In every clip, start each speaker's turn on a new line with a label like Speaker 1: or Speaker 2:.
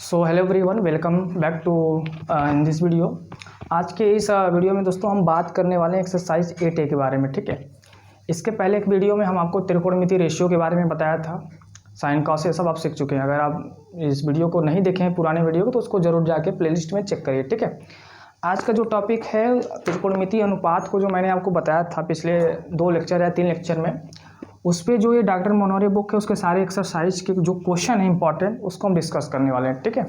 Speaker 1: So hello everyone, welcome back to in this video. आज के इस वीडियो में दोस्तों हम बात करने वाले हैं एक्सरसाइज 8A के बारे में। ठीक है, इसके पहले एक वीडियो में हम आपको त्रिकोणमिति रेशियो के बारे में बताया था। साइन कॉस ये सब आप सीख चुके हैं। अगर आप इस वीडियो को नहीं देखे हैं पुराने वीडियो को तो उसको जरूर जाके प्लेलिस्ट में चेक करिए। ठीक है, आज का जो टॉपिक है त्रिकोणमिति अनुपात को, जो मैंने आपको बताया था पिछले 2 लेक्चर या 3 लेक्चर में, उस पर जो ये डॉक्टर मनोहरी बुक है उसके सारे एक्सरसाइज के जो क्वेश्चन है इंपॉर्टेंट, उसको हम डिस्कस करने वाले हैं। ठीक है,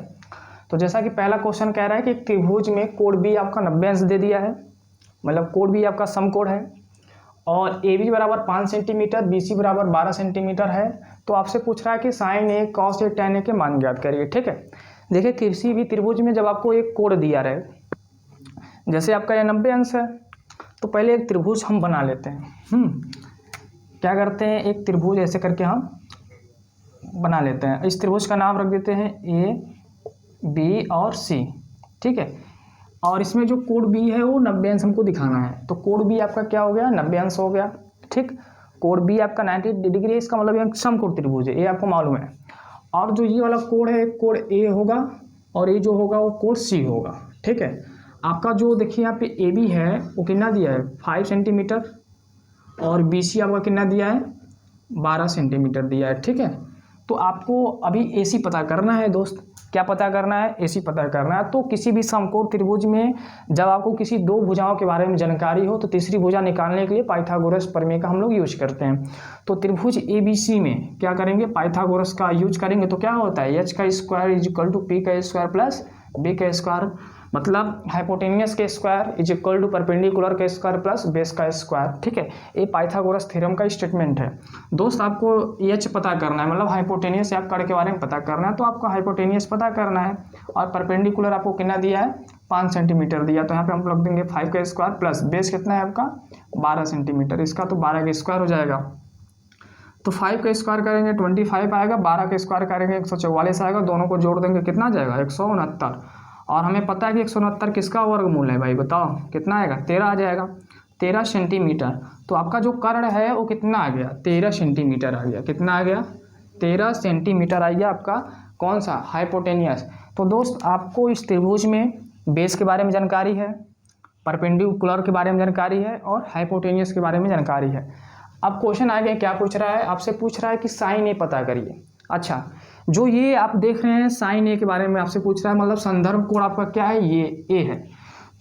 Speaker 1: तो जैसा कि पहला क्वेश्चन कह रहा है कि एक त्रिभुज में कोण बी आपका 90 अंश दे दिया है, मतलब कोण बी आपका समकोण है और ए बी बराबर 5 सेंटीमीटर, बी सी बराबर 12 सेंटीमीटर है। तो आपसे पूछ रहा है कि sign A, cos A, ten ए के मान ज्ञात करिए। ठीक है, देखिए किसी भी त्रिभुज में जब आपको एक कोण दिया रहे, जैसे आपका ये 90 अंश है, तो पहले एक त्रिभुज हम बना लेते हैं। क्या करते हैं, एक त्रिभुज ऐसे करके हम बना लेते हैं। इस त्रिभुज का नाम रख देते हैं ए, बी और सी। ठीक है, और इसमें जो कोण बी है वो 90 अंश हमको दिखाना है। तो कोण बी आपका क्या हो गया, 90 अंश हो गया। ठीक, कोण बी आपका 90 डिग्री है, इसका मतलब ये समकोण त्रिभुज है, ये आपको मालूम है। और जो ये वाला कोण है, कोण ए होगा और ये जो होगा वो कोण सी होगा। ठीक है, आपका जो देखिए यहाँ पे ए बी है वो कितना दिया है, 5 सेंटीमीटर, और बी सी आपका कितना दिया है, 12 सेंटीमीटर दिया है। ठीक है, तो आपको अभी ए सी पता करना है दोस्त। क्या पता करना है, ए सी पता करना है। तो किसी भी समकोण त्रिभुज में जब आपको किसी 2 भुजाओं के बारे में जानकारी हो तो तीसरी भुजा निकालने के लिए पाइथागोरस प्रमेय का हम लोग यूज करते हैं। तो त्रिभुज ए बी सी में क्या करेंगे, पाइथागोरस का यूज करेंगे। तो क्या होता है, एच का square is equal to P का स्क्वायर प्लस बी का स्क्वायर, मतलब हाइपोटेनियस के square is equal to perpendicular के स्क्वायर प्लस बेस का स्क्वायर। ठीक है, ये पाइथागोरस थ्योरम का स्टेटमेंट है दोस्त। आपको एच पता करना है, मतलब हाइपोटेनियस या कर्ण के बारे में पता करना है। तो आपको हाइपोटेनियस पता करना है और परपेंडिकुलर आपको कितना दिया है, 5 सेंटीमीटर दिया। तो यहाँ पे हम रख देंगे 5 का स्क्वायर प्लस बेस कितना है आपका 12 सेंटीमीटर, इसका तो 12 का स्क्वायर हो जाएगा। तो 5 का स्क्वायर करेंगे 25 आएगा, 12 का स्क्वायर करेंगे 144 आएगा, दोनों को जोड़ देंगे कितना आ जाएगा 169। और हमें पता है कि 169 किसका वर्गमूल है भाई, बताओ कितना आएगा, 13 आ जाएगा, 13 सेंटीमीटर। तो आपका जो कर्ण है वो कितना आ गया, 13 सेंटीमीटर आ गया। कितना आ गया, 13 सेंटीमीटर आ गया आपका कौन सा, हाइपोटेनियस। तो दोस्त आपको इस त्रिभुज में बेस के बारे में जानकारी है, परपेंडिकुलर के बारे में जानकारी है और हाइपोटेनियस के बारे में जानकारी है। अब क्वेश्चन आ गया, क्या पूछ रहा है, आपसे पूछ रहा है कि साइन ए पता करिए। अच्छा, जो ये आप देख रहे हैं साइन ए के बारे में आपसे पूछ रहा है, मतलब संदर्भ कोण आपका क्या है, ये ए है।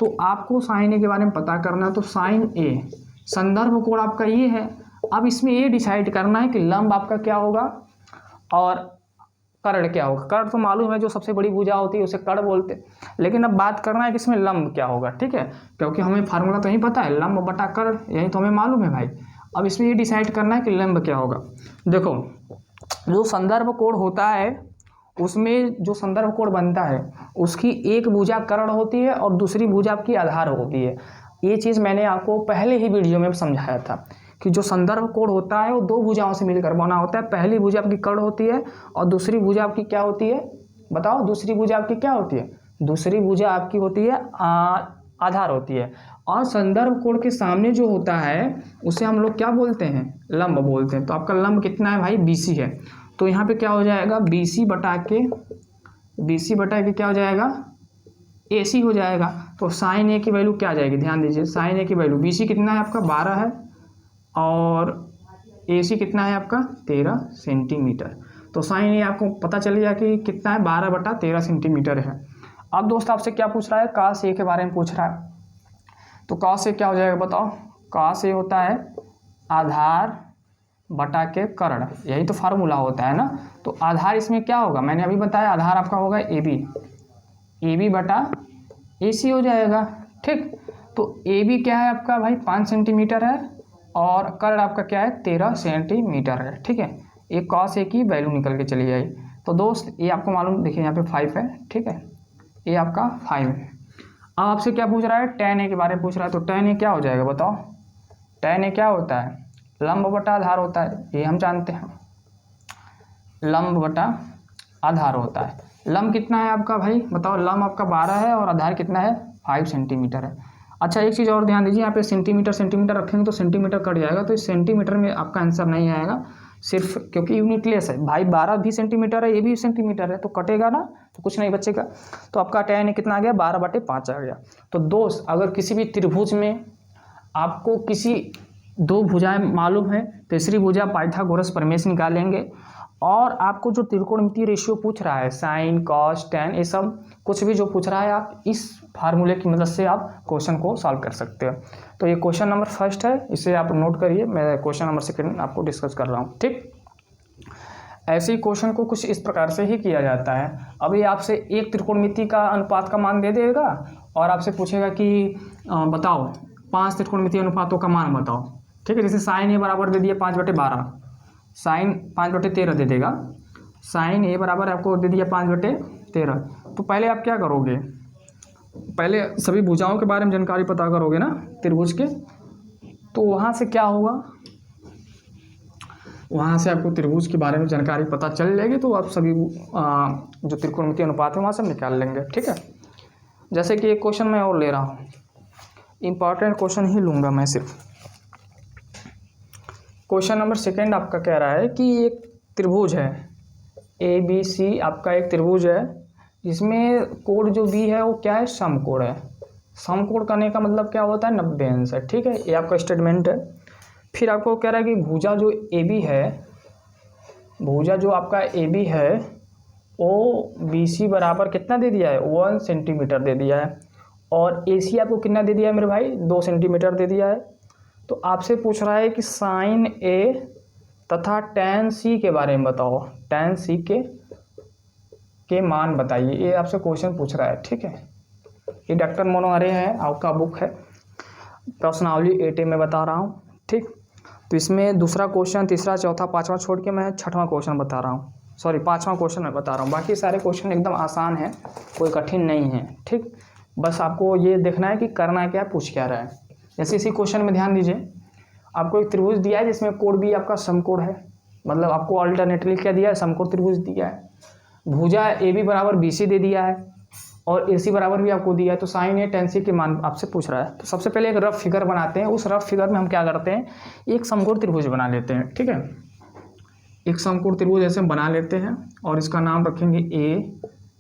Speaker 1: तो आपको साइन ए के बारे में पता करना है। तो साइन ए संदर्भ कोण आपका ये है। अब इसमें ये डिसाइड करना है कि लंब आपका क्या होगा और कर्ण क्या होगा। कर्ण तो मालूम है, जो सबसे बड़ी भुजा होती है उसे कर्ण बोलते हैं, लेकिन अब बात करना है कि इसमें लंब क्या होगा। ठीक है, क्योंकि हमें फार्मूला तो नहीं पता है, लंब बटा कर्ण, यही तो हमें मालूम है भाई। अब इसमें ये डिसाइड करना है कि लंब क्या होगा। देखो, जो संदर्भ कोण होता है उसमें जो संदर्भ कोण बनता है उसकी एक भुजा कर्ण होती है और दूसरी भुजा आपकी आधार होती है। ये चीज़ मैंने आपको पहले ही वीडियो में समझाया था कि जो संदर्भ कोण होता है वो 2 भुजाओं से मिलकर बना होता है। पहली भुजा आपकी कर्ण होती है और दूसरी भुजा आपकी क्या होती है, बताओ दूसरी भुजा आपकी क्या होती है, दूसरी भुजा आपकी होती है आधार होती है। और संदर्भ कोण के सामने जो होता है उसे हम लोग क्या बोलते हैं, लंब बोलते हैं। तो आपका लंब कितना है भाई, BC है। तो यहाँ पे क्या हो जाएगा, BC बटा के क्या हो जाएगा, AC हो जाएगा। तो साइन ए की वैल्यू क्या आ जाएगी, ध्यान दीजिए, साइन ए की वैल्यू BC कितना है आपका 12 है और AC कितना है आपका 13 सेंटीमीटर। तो साइन ए आपको पता चल गया कि कितना है, 12 बटा 13 सेंटीमीटर है। अब दोस्त आपसे क्या पूछ रहा है, कॉस ए के बारे में पूछ रहा है। तो कॉस ए क्या हो जाएगा बताओ, कॉस ए होता है आधार बटा के कर्ण, यही तो फार्मूला होता है ना। तो आधार इसमें क्या होगा, मैंने अभी बताया, आधार आपका होगा AB बटा AC हो जाएगा। ठीक, तो AB क्या है आपका भाई 5 सेंटीमीटर है और कर्ण आपका क्या है 13 सेंटीमीटर है। ठीक है, एक कॉस ए की वैल्यू निकल के चली आई। तो दोस्त ये आपको मालूम, देखिए यहाँ पे 5 है। ठीक है, ये आपका 5 है। अब आपसे क्या पूछ रहा है, tan ए के बारे में पूछ रहा है। तो tan ए क्या हो जाएगा बताओ, tan ए क्या होता है, लंब बटा आधार होता है, ये हम जानते हैं, लंब बटा आधार होता है। लंब कितना है आपका भाई बताओ, लंब आपका 12 है और आधार कितना है 5 सेंटीमीटर है। अच्छा, एक चीज़ और ध्यान दीजिए, यहाँ पे सेंटीमीटर रखेंगे तो सेंटीमीटर कट जाएगा, तो इस सेंटीमीटर में आपका आंसर नहीं आएगा, सिर्फ क्योंकि यूनिटलेस है भाई, 12 भी सेंटीमीटर है, ये भी सेंटीमीटर है, तो कटेगा ना, तो कुछ नहीं बचेगा। तो आपका tan कितना आ गया, 12/5 आ गया। तो दोस्त अगर किसी भी त्रिभुज में आपको किसी दो भुजाएं मालूम है, तीसरी भुजा पाइथागोरस प्रमेय से निकालेंगे, और आपको जो त्रिकोणमितीय रेशियो पूछ रहा है, साइन कॉस टैन, ये सब कुछ भी जो पूछ रहा है, आप इस फार्मूले की मदद से आप क्वेश्चन को सॉल्व कर सकते हो। तो ये क्वेश्चन नंबर फर्स्ट है, इसे आप नोट करिए, मैं क्वेश्चन नंबर सेकंड आपको डिस्कस कर रहा हूँ, ठीक। ऐसे ही क्वेश्चन को कुछ इस प्रकार से ही किया जाता है। अभी आपसे एक त्रिकोणमिति का अनुपात का मान दे देगा और आपसे पूछेगा कि बताओ 5 त्रिकोणमितीय अनुपातों का मान बताओ, ठीक है। जैसे साइन ए बराबर दे दिया 5/12, साइन 5/13 दे देगा, साइन ए बराबर आपको दे दिया 5/13। तो पहले आप क्या करोगे, पहले सभी भुजाओं के बारे में जानकारी पता करोगे ना त्रिभुज के, तो वहाँ से क्या होगा, वहाँ से आपको त्रिभुज के बारे में जानकारी पता चल जाएगी, तो आप सभी जो त्रिकोणमितीय अनुपात है वहाँ से निकाल लेंगे, ठीक है। जैसे कि एक क्वेश्चन मैं और ले रहा हूँ, इम्पॉर्टेंट क्वेश्चन ही लूँगा मैं सिर्फ। क्वेश्चन नंबर सेकंड आपका कह रहा है कि एक त्रिभुज है ABC, आपका एक त्रिभुज है जिसमें कोण जो B है वो क्या है, समकोण है। समकोण करने का मतलब क्या होता है, 90 अंश है, ठीक है। ये आपका स्टेटमेंट है। फिर आपको कह रहा है कि भुजा जो AB है, भुजा जो आपका AB है वो BC बराबर कितना दे दिया है, 1 सेंटीमीटर दे दिया है, और AC आपको कितना दे दिया है मेरे भाई, 2 सेंटीमीटर दे दिया है। तो आपसे पूछ रहा है कि साइन A तथा tan C के बारे में बताओ, tan C के मान बताइए, ये आपसे क्वेश्चन पूछ रहा है, ठीक है। ये डॉक्टर मनोहरे है, आपका बुक है, प्रश्नावली 8A में बता रहा हूँ, ठीक। तो इसमें दूसरा क्वेश्चन, तीसरा, चौथा, पाँचवा छोड़ के मैं छठवां क्वेश्चन बता रहा हूँ, सॉरी 5वां क्वेश्चन मैं बता रहा हूँ। बाकी सारे क्वेश्चन एकदम आसान है, कोई कठिन नहीं है, ठीक। बस आपको ये देखना है कि करना क्या, पूछ क्या रहा है। जैसे इसी क्वेश्चन में ध्यान दीजिए, आपको एक त्रिभुज दिया है जिसमें कोण भी आपका समकोण है, मतलब आपको अल्टरनेटली क्या दिया है, समकोण त्रिभुज दिया है। भुजा AB बराबर BC दे दिया है और AC बराबर भी आपको दिया है। तो साइन A tan C के मान आपसे पूछ रहा है। तो सबसे पहले एक रफ फिगर बनाते हैं, उस रफ फिगर में हम क्या करते हैं, एक समकोण त्रिभुज बना लेते हैं, ठीक है। एक समकोण त्रिभुज ऐसे बना लेते हैं और इसका नाम रखेंगे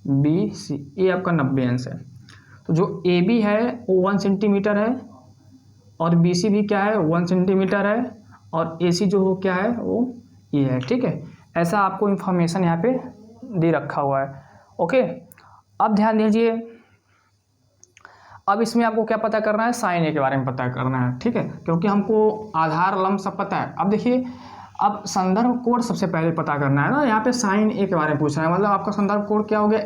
Speaker 1: ABC। ये आपका 90 अंश है। तो जो AB है वो 1 सेंटीमीटर है और BC भी क्या है, 1 सेंटीमीटर है, और AC जो हो क्या है वो ये है, ठीक है। ऐसा आपको इन्फॉर्मेशन यहाँ पे दे रखा हुआ है, ओके। अब ध्यान दीजिए, अब इसमें आपको क्या पता करना है, साइन A के बारे में पता करना है, ठीक है, क्योंकि हमको आधार लंब सब पता है। अब देखिए, अब संदर्भ कोण सबसे पहले पता करना है ना, यहाँ पे साइन A के बारे में पूछ रहा है, मतलब आपका संदर्भ कोण क्या हो गया,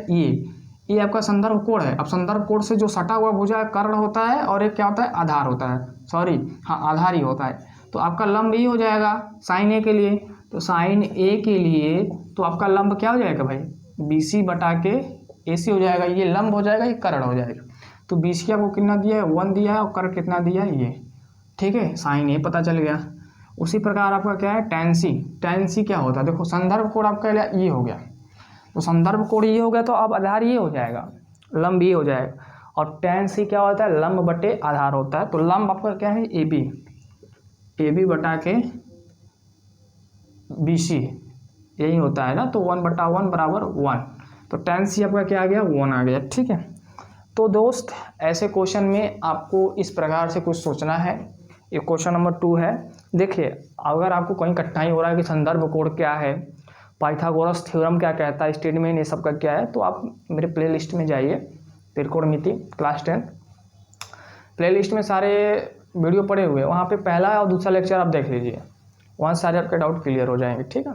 Speaker 1: ये आपका संदर्भ कोण है। अब संदर्भ कोण से जो सटा हुआ भुजा कर्ण होता है और एक क्या होता है, आधार होता है, सॉरी हाँ आधार ही होता है। तो आपका लंब ये हो जाएगा साइन A के लिए। तो साइन A के लिए तो आपका लंब क्या हो जाएगा भाई, BC बटा के AC हो जाएगा, ये लंब हो जाएगा, ये कर्ण हो जाएगा। तो BC आपको कितना दिया है, 1 दिया है, और कर्ण कितना दिया है, ये, ठीक है। साइन A पता चल गया। उसी प्रकार आपका क्या है, tan C क्या होता है, देखो संदर्भ कोण आपका ये हो गया, तो संदर्भ कोण ये हो गया, तो अब आधार ये हो जाएगा, लंब ये हो जाएगा। और tan C क्या होता है, लंब बटे आधार होता है। तो लंब आपका क्या है, AB बटा के BC यही होता है ना, तो 1/1 बराबर 1। तो tan C आपका क्या आ गया, 1 आ गया, ठीक है। तो दोस्त ऐसे क्वेश्चन में आपको इस प्रकार से कुछ सोचना है। ये क्वेश्चन नंबर 2 है। देखिए, अगर आपको कहीं कठिनाई हो रहा है कि संदर्भ कोण क्या है, पाइथागोरस थ्योरम क्या कहता है, स्टेटमेंट ये सब का क्या है, तो आप मेरे प्लेलिस्ट में जाइए, त्रिकोणमिति क्लास 10 प्लेलिस्ट में सारे वीडियो पड़े हुए हैं, वहाँ पे पहला और दूसरा लेक्चर आप देख लीजिए, वहाँ सारे आपके डाउट क्लियर हो जाएंगे, ठीक है।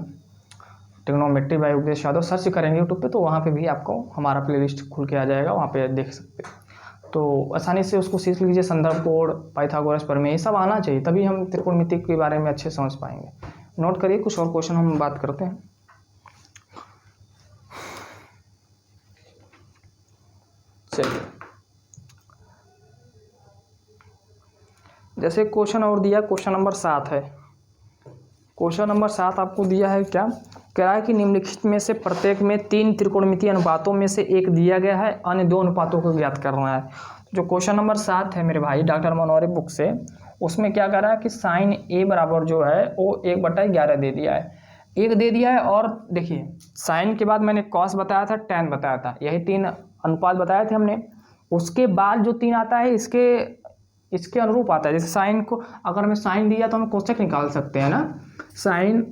Speaker 1: ट्रिग्नोमेट्री बाय उपदेश यादव सर्च करेंगे यूट्यूब पे, तो वहाँ पे भी आपको हमारा प्लेलिस्ट खुल के आ जाएगा, वहाँ पे देख सकते हैं। तो आसानी से उसको सीख लीजिए, संदर्भ कोण, पाइथागोरस प्रमेय, ये सब आना चाहिए, तभी हम त्रिकोणमिति के बारे में अच्छे समझ पाएंगे। नोट करिए, कुछ और क्वेश्चन हम बात करते हैं। चलिए, जैसे क्वेश्चन और दिया, क्वेश्चन नंबर 7 है। क्वेश्चन नंबर 7 आपको दिया है, क्या कह रहा है कि निम्नलिखित में से प्रत्येक में 3 त्रिकोणमितीय अनुपातों में से एक दिया गया है, अन्य 2 अनुपातों को ज्ञात करना है। जो क्वेश्चन नंबर 7 है मेरे भाई डॉक्टर मनोहरे बुक से, उसमें क्या कह रहा है कि साइन A बराबर जो है वो 1/11 दे दिया है। एक दे दिया है, और देखिए साइन के बाद मैंने कॉस बताया था, टैन बताया था, यही 3 अनुपात बताए थे हमने। उसके बाद जो 3 आता है इसके अनुरूप आता है। जैसे साइन को अगर हमें साइन दिया तो हम कोसेक निकाल सकते हैं ना, साइन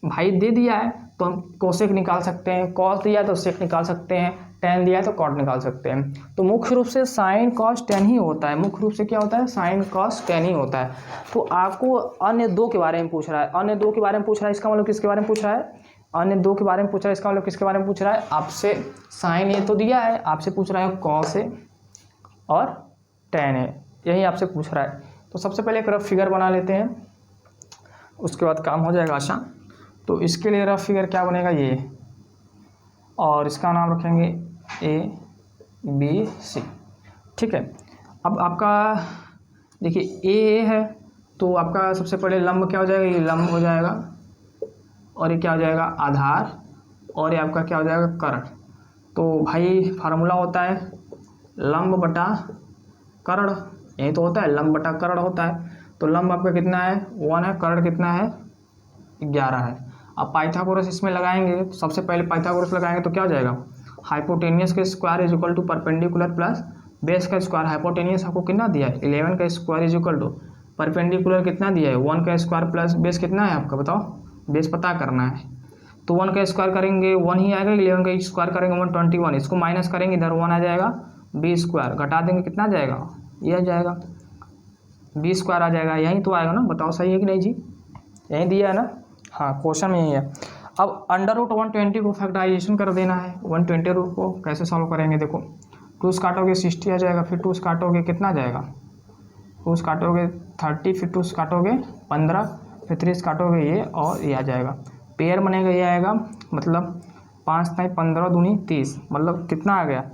Speaker 1: भाई दे दिया है तो हम कोसेक निकाल सकते हैं, कॉस दिया है तो सेक निकाल सकते हैं, टैन दिया है तो कॉट निकाल सकते हैं। तो मुख्य रूप से साइन कॉस टैन ही होता है, मुख्य रूप से क्या होता है, साइन कॉस टैन ही होता है। तो आपको अन्य 2 के बारे में पूछ रहा है, अन्य 2 के बारे में पूछ रहा है, इसका मतलब किसके बारे में पूछ रहा है, अन्य 2 के बारे में पूछ रहा है, इसका मतलब किसके बारे में पूछ रहा है, आपसे साइन ये तो दिया है, आपसे पूछ रहा है कॉस है और टैन है, यही आपसे पूछ रहा है। तो सबसे पहले एक रफ फिगर बना लेते हैं, उसके बाद काम हो जाएगा आसान। तो इसके लिए रफ फिगर क्या बनेगा, ये, और इसका नाम रखेंगे ABC, ठीक है। अब आपका देखिए ए है, तो आपका सबसे पहले लंब क्या हो जाएगा, ये लंब हो जाएगा, और ये क्या हो जाएगा, आधार, और ये आपका क्या हो जाएगा, कर्ण। तो भाई फार्मूला होता है लंब बटा कर्ण, यही तो होता है, लंब बटा कर्ण होता है। तो लंब आपका कितना है, 1 है, कर्ण कितना है, 11 है। अब पाइथागोरस इसमें लगाएंगे, तो सबसे पहले पाइथागोरस लगाएंगे तो क्या हो जाएगा, हाइपोटेनियस का square is equal to perpendicular plus base का स्क्वायर। हाइपोटेनियस आपको कितना दिया है, 11 का square is equal to perpendicular कितना दिया है, 1 का स्क्वायर प्लस बेस कितना है आपका, बताओ, बेस पता करना है। तो 1 का स्क्वायर करेंगे 1 ही आएगा, 11 का स्क्वायर करेंगे 121, इसको माइनस करेंगे, इधर 1 आ जाएगा, बी स्क्वायर घटा देंगे कितना आ जाएगा, ये आ जाएगा, बी स्क्वायर आ जाएगा, यही तो आएगा ना, बताओ सही है कि नहीं जी, यही दिया है ना, हाँ क्वेश्चन में यही है। अब अंडर रूट 120 को फैक्टराइजेशन कर देना है, 120 रूट को कैसे सॉल्व करेंगे, देखो 2 काटोगे 60 आ जाएगा, फिर 2 काटोगे कितना आ जाएगा, 2 काटोगे 30, फिर 2 काटोगे 15, फिर 3 काटोगे ये, और ये आ जाएगा, पेयर बनेगा, ये आएगा, मतलब 5 नहीं 15 दूनी 30, मतलब कितना आ गया,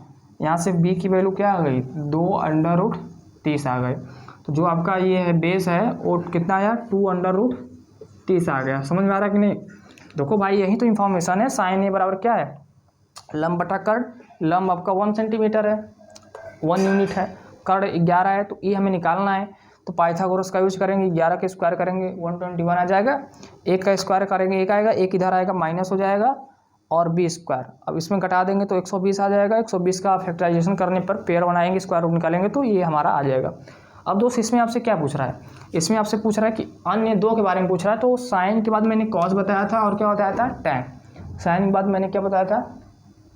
Speaker 1: यहाँ से b की वैल्यू क्या आ गई, 2 अंडर रूट 30 आ गए। तो जो आपका ये है बेस है वो कितना आया, 2 अंडर रूट 30 आ गया। समझ में आ रहा है कि नहीं, देखो भाई यही तो इन्फॉर्मेशन है, साइन ए बराबर क्या है, लंब बटा कर्ण, लंब आपका 1 सेंटीमीटर है, 1 यूनिट है, कर्ण 11 है, तो ये हमें निकालना है। तो पाइथागोरस का यूज करेंगे, 11 का स्क्वायर करेंगे 121 आ जाएगा, 1 का स्क्वायर करेंगे 1 आएगा, 1 इधर आएगा माइनस हो जाएगा, और बी स्क्वायर अब इसमें घटा देंगे तो 120 आ जाएगा, 120 का फैक्टराइजेशन करने पर पेयर बनाएंगे, स्क्वायर रूट निकालेंगे तो ये हमारा आ जाएगा। अब दोस्त इसमें आपसे क्या पूछ रहा है, इसमें आपसे पूछ रहा है कि अन्य 2 के बारे में पूछ रहा है। तो साइन के बाद मैंने कॉस बताया था, और क्या बताया था, टैन। साइन के बाद मैंने क्या बताया था,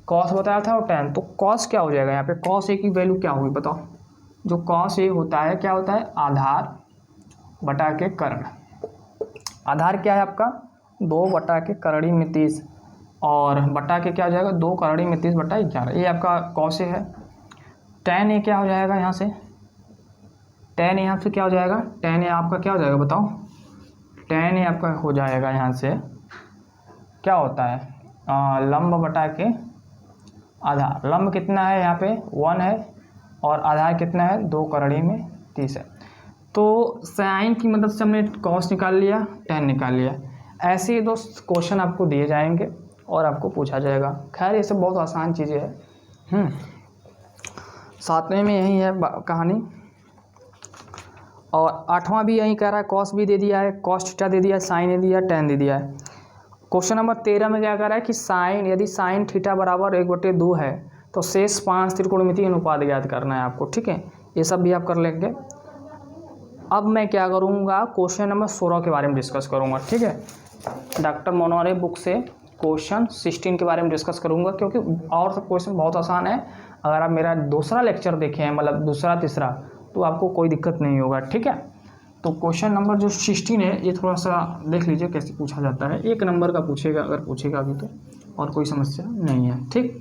Speaker 1: कॉस बताया था, और टैन। तो कॉस क्या हो जाएगा, यहाँ पे कॉस ए की वैल्यू क्या होगी बताओ, जो कॉस ए होता है क्या होता है, आधार बटा के कर्ण। आधार क्या है आपका, 2 बटा के करड़ी में 30, और बटा के क्या हो जाएगा, 2 करड़ी में 30 बटा 11, ये आपका कॉस ए है। टैन ए क्या हो जाएगा, यहाँ से टैन ए यहाँ से क्या हो जाएगा, टैन ए आपका क्या हो जाएगा बताओ, टैन ए आपका हो जाएगा यहाँ से क्या होता है, लंब बटा के आधार। लंब कितना है यहाँ पे 1 है, और आधार कितना है 2 करड़ी में 30 है। तो साइन की मदद से हमने कॉस निकाल लिया, टैन निकाल लिया। ऐसे ही दोस्त क्वेश्चन आपको दिए जाएंगे और आपको पूछा जाएगा। खैर ये सब बहुत आसान चीज़ें हैं। 7वें में यही है कहानी, और 8वां भी यही कह रहा है, कॉस भी दे दिया है, कॉस थीटा दे दिया है, साइन दे दिया है, टैन दे दिया है। क्वेश्चन नंबर 13 में क्या कह रहा है कि साइन, यदि साइन थीटा बराबर 1/2 है तो शेष 5 त्रिकोणमितीय अनुपात ज्ञात करना है आपको, ठीक है। ये सब भी आप कर लेंगे। अब मैं क्या करूँगा, क्वेश्चन नंबर 16 के बारे में डिस्कस करूँगा, ठीक है। डॉक्टर मनोहरे बुक से क्वेश्चन 16 के बारे में डिस्कस करूँगा, क्योंकि और सब क्वेश्चन बहुत आसान है। अगर आप मेरा दूसरा लेक्चर देखें, मतलब दूसरा तीसरा, तो आपको कोई दिक्कत नहीं होगा, ठीक है। तो क्वेश्चन नंबर जो 16 है, ये थोड़ा सा देख लीजिए कैसे पूछा जाता है। 1 नंबर का पूछेगा, अगर पूछेगा अभी तो, और कोई समस्या नहीं है, ठीक।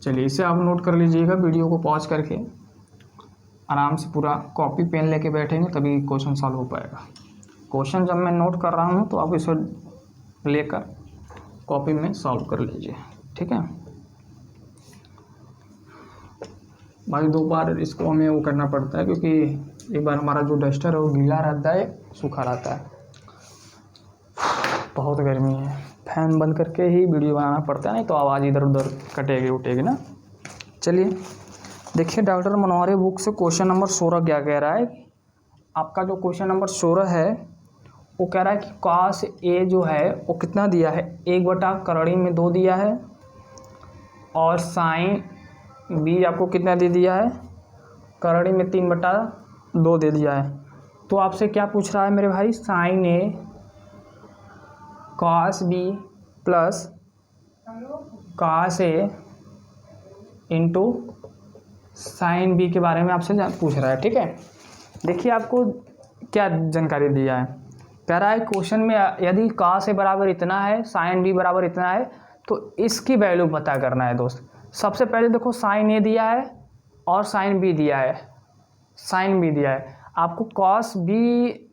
Speaker 1: चलिए इसे आप नोट कर लीजिएगा, वीडियो को पॉज करके आराम से पूरा कॉपी पेन लेके बैठेंगे तभी क्वेश्चन सॉल्व हो पाएगा। क्वेश्चन जब मैं नोट कर रहा हूँ तो आप इसे लेकर कॉपी में सॉल्व कर लीजिए, ठीक है भाई। 2 बार इसको हमें वो करना पड़ता है, क्योंकि एक बार हमारा जो डस्टर है वो गीला रहता है, सूखा रहता है। बहुत गर्मी है, फैन बंद करके ही वीडियो बनाना पड़ता है, नहीं तो आवाज़ इधर उधर कटेगी उठेगी ना। चलिए देखिए, डॉक्टर मनोहरे बुक से क्वेश्चन नंबर 16 क्या कह रहा है। आपका जो क्वेश्चन नंबर 16 है वो कह रहा है कि cos A जो है वो कितना दिया है, 1/√2 में 2 दिया है, और sin B आपको कितना दे दिया है, √2 में 3/2 दे दिया है। तो आपसे क्या पूछ रहा है मेरे भाई, sin A cos B plus cos A into sin B के बारे में आपसे पूछ रहा है। ठीक है, देखिए आपको क्या जानकारी दिया है, कह रहा है क्वेश्चन में यदि cos A बराबर इतना है, sin B बराबर इतना है, तो इसकी वैल्यू पता करना है दोस्त। सबसे पहले देखो sin A दिया है और sin B दिया है, sin B दिया है, आपको cos B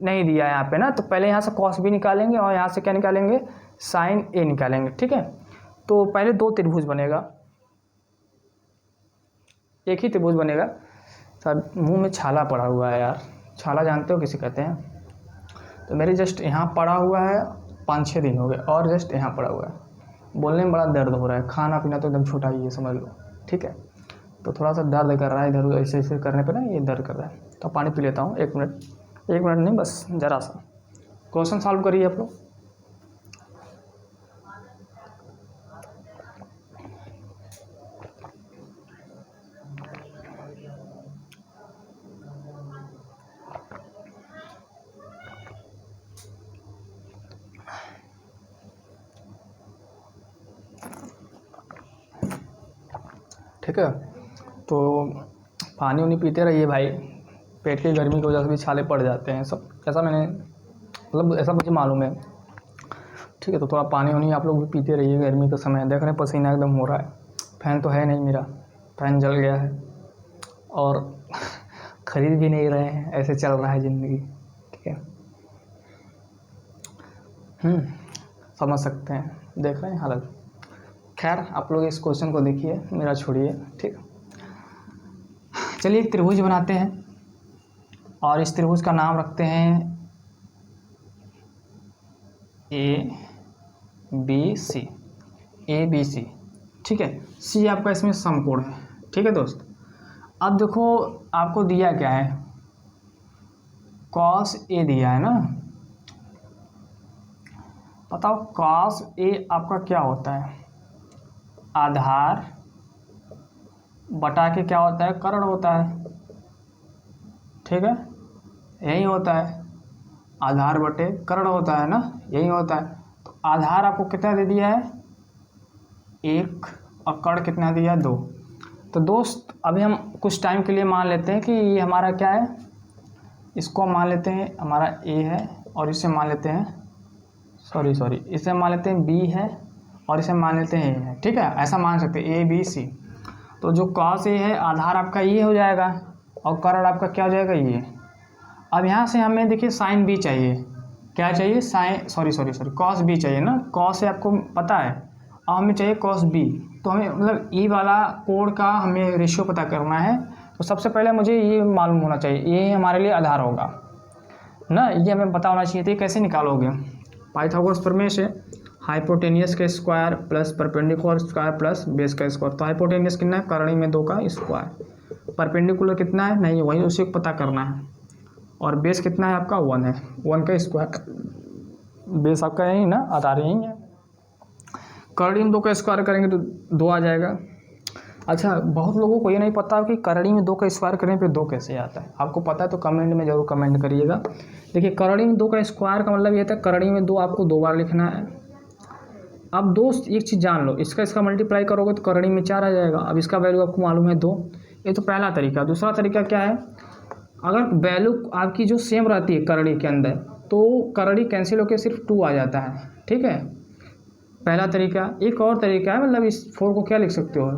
Speaker 1: नहीं दिया है यहाँ पे ना, तो पहले यहाँ से cos B निकालेंगे और यहाँ से क्या निकालेंगे, sin A निकालेंगे। ठीक है, तो पहले 2 त्रिभुज बनेगा, एक ही त्रिभुज बनेगा। सर मुंह में छाला पड़ा हुआ है यार, छाला जानते हो किसे कहते हैं, तो मेरे जस्ट यहाँ पड़ा हुआ है, 5-6 दिन हो गए, और जस्ट यहाँ पड़ा हुआ है, बोलने में बड़ा दर्द हो रहा है, खाना पीना तो एकदम छोटा ही है समझ लो। ठीक है, तो थोड़ा सा दर्द कर रहा है इधर, ऐसे ऐसे करने पे ना ये दर्द कर रहा है। तो पानी पी लेता हूँ, 1 मिनट नहीं, बस ज़रा सा। क्वेश्चन सॉल्व करिए आप लोग। ठीक है, तो पानी उनी पीते रहिए भाई, पेट की गर्मी की वजह से भी छाले पड़ जाते हैं सब, ऐसा मैंने मतलब ऐसा मुझे मालूम है। ठीक है, तो थोड़ा पानी उनी आप लोग भी पीते रहिए, गर्मी का समय देख रहे हैं, पसीना एकदम हो रहा है। फ़ैन तो है नहीं, मेरा फ़ैन जल गया है और ख़रीद भी नहीं रहे हैं, ऐसे चल रहा है ज़िंदगी। ठीक है, समझ सकते हैं, देख रहे हैं हालत। खैर आप लोग इस क्वेश्चन को देखिए, मेरा छोड़िए। ठीक, चलिए एक त्रिभुज बनाते हैं और इस त्रिभुज का नाम रखते हैं ABC, ABC। ठीक है, C आपका इसमें समकोण है। ठीक है दोस्त, अब देखो आपको दिया क्या है, cos A दिया है ना, बताओ cos A आपका क्या होता है, आधार बटा के क्या होता है, कर्ण होता है। ठीक है, यही होता है, आधार बटे कर्ण होता है ना, यही होता है। तो आधार आपको कितना दे दिया है, 1, और कर्ण कितना दिया है, 2। तो दोस्त अभी हम कुछ टाइम के लिए मान लेते हैं कि ये हमारा क्या है, इसको मान लेते हैं हमारा A है, और इसे मान लेते हैं इसे मान लेते हैं B है, और इसे मान लेते हैं A है। ठीक है, ऐसा मान सकते हैं ABC। तो जो cos A है, आधार आपका ये हो जाएगा और कर्ण आपका क्या हो जाएगा, ये। अब यहाँ से हमें देखिए sin B चाहिए, क्या चाहिए, cos B चाहिए ना, cos A आपको पता है, अब हमें चाहिए cos B। तो हमें मतलब ई वाला कोण का हमें रेशियो पता करना है। तो सबसे पहले मुझे ये मालूम होना चाहिए, ये हमारे लिए आधार होगा ना, ये हमें पता होना चाहिए। तो कैसे निकालोगे, पाइथागोरस प्रमेय से, हाइपोटेनियस का square plus perpendicular square plus base का स्क्वायर। तो हाइपोटेनियस कितना है, √2 में 2 का स्क्वायर, परपेंडिकुलर कितना है, नहीं वही उसी को पता करना है, और बेस कितना है आपका, 1 है, 1 का स्क्वायर, बेस आपका यही ना, आधार यही है। √2 में 2 का स्क्वायर करेंगे तो 2 आ जाएगा। अच्छा, बहुत लोगों को ये नहीं पता कि √2 में 2 का स्क्वायर करने पे 2 कैसे आता है, आपको पता है तो कमेंट में ज़रूर कमेंट करिएगा। देखिए √2 में 2 का स्क्वायर का मतलब ये था, √2 में 2 आपको 2 बार लिखना है। अब दोस्त एक चीज़ जान लो, इसका मल्टीप्लाई करोगे तो √2 में 4 आ जाएगा। अब इसका वैल्यू आपको मालूम है 2, ये तो पहला तरीका। दूसरा तरीका क्या है, अगर वैल्यू आपकी जो सेम रहती है √2 के अंदर, तो √2 कैंसिल होकर सिर्फ 2 आ जाता है। ठीक है, पहला तरीका। एक और तरीका है, मतलब इस 4 को क्या लिख सकते हो,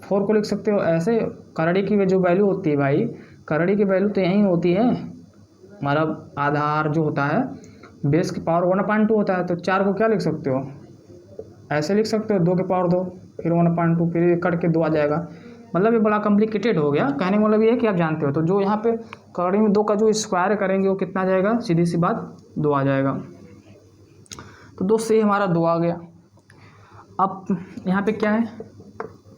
Speaker 1: 4 को लिख सकते हो ऐसे, √2 की जो वैल्यू होती है भाई, √2 की वैल्यू तो यही होती है, मतलब आधार जो होता है बेस की पावर 1/2 होता है। तो 4 को क्या लिख सकते हो, ऐसे लिख सकते हो, 2 की पावर 2, फिर 1/2, फिर ये कट के 2 आ जाएगा। मतलब ये बड़ा कॉम्प्लिकेटेड हो गया, कहने का मतलब ये है कि आप जानते हो। तो जो यहाँ पे √2 में 2 का जो स्क्वायर करेंगे वो कितना आ जाएगा, सीधी सी बात 2 आ जाएगा। तो 2 से हमारा 2 आ गया। अब यहाँ पे क्या है,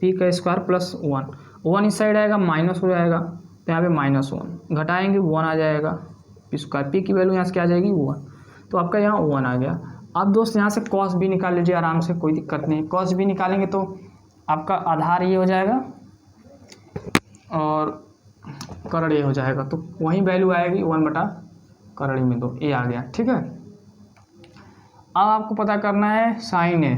Speaker 1: p का स्क्वायर प्लस 1 इस साइड आएगा, माइनस हो जाएगा, तो यहाँ पे -1 घटाएंगे 1 आ जाएगा, p स्क्वायर, p की वैल्यू यहाँ से क्या आ जाएगी 1। तो आपका यहाँ 1 आ गया। अब दोस्त यहाँ से कॉस भी निकाल लीजिए आराम से, कोई दिक्कत नहीं। कॉस भी निकालेंगे तो आपका आधार ये हो जाएगा और करण ये हो जाएगा, तो वही वैल्यू आएगी 1/√2, ये आ गया। ठीक है, अब आपको पता करना है साइन ए।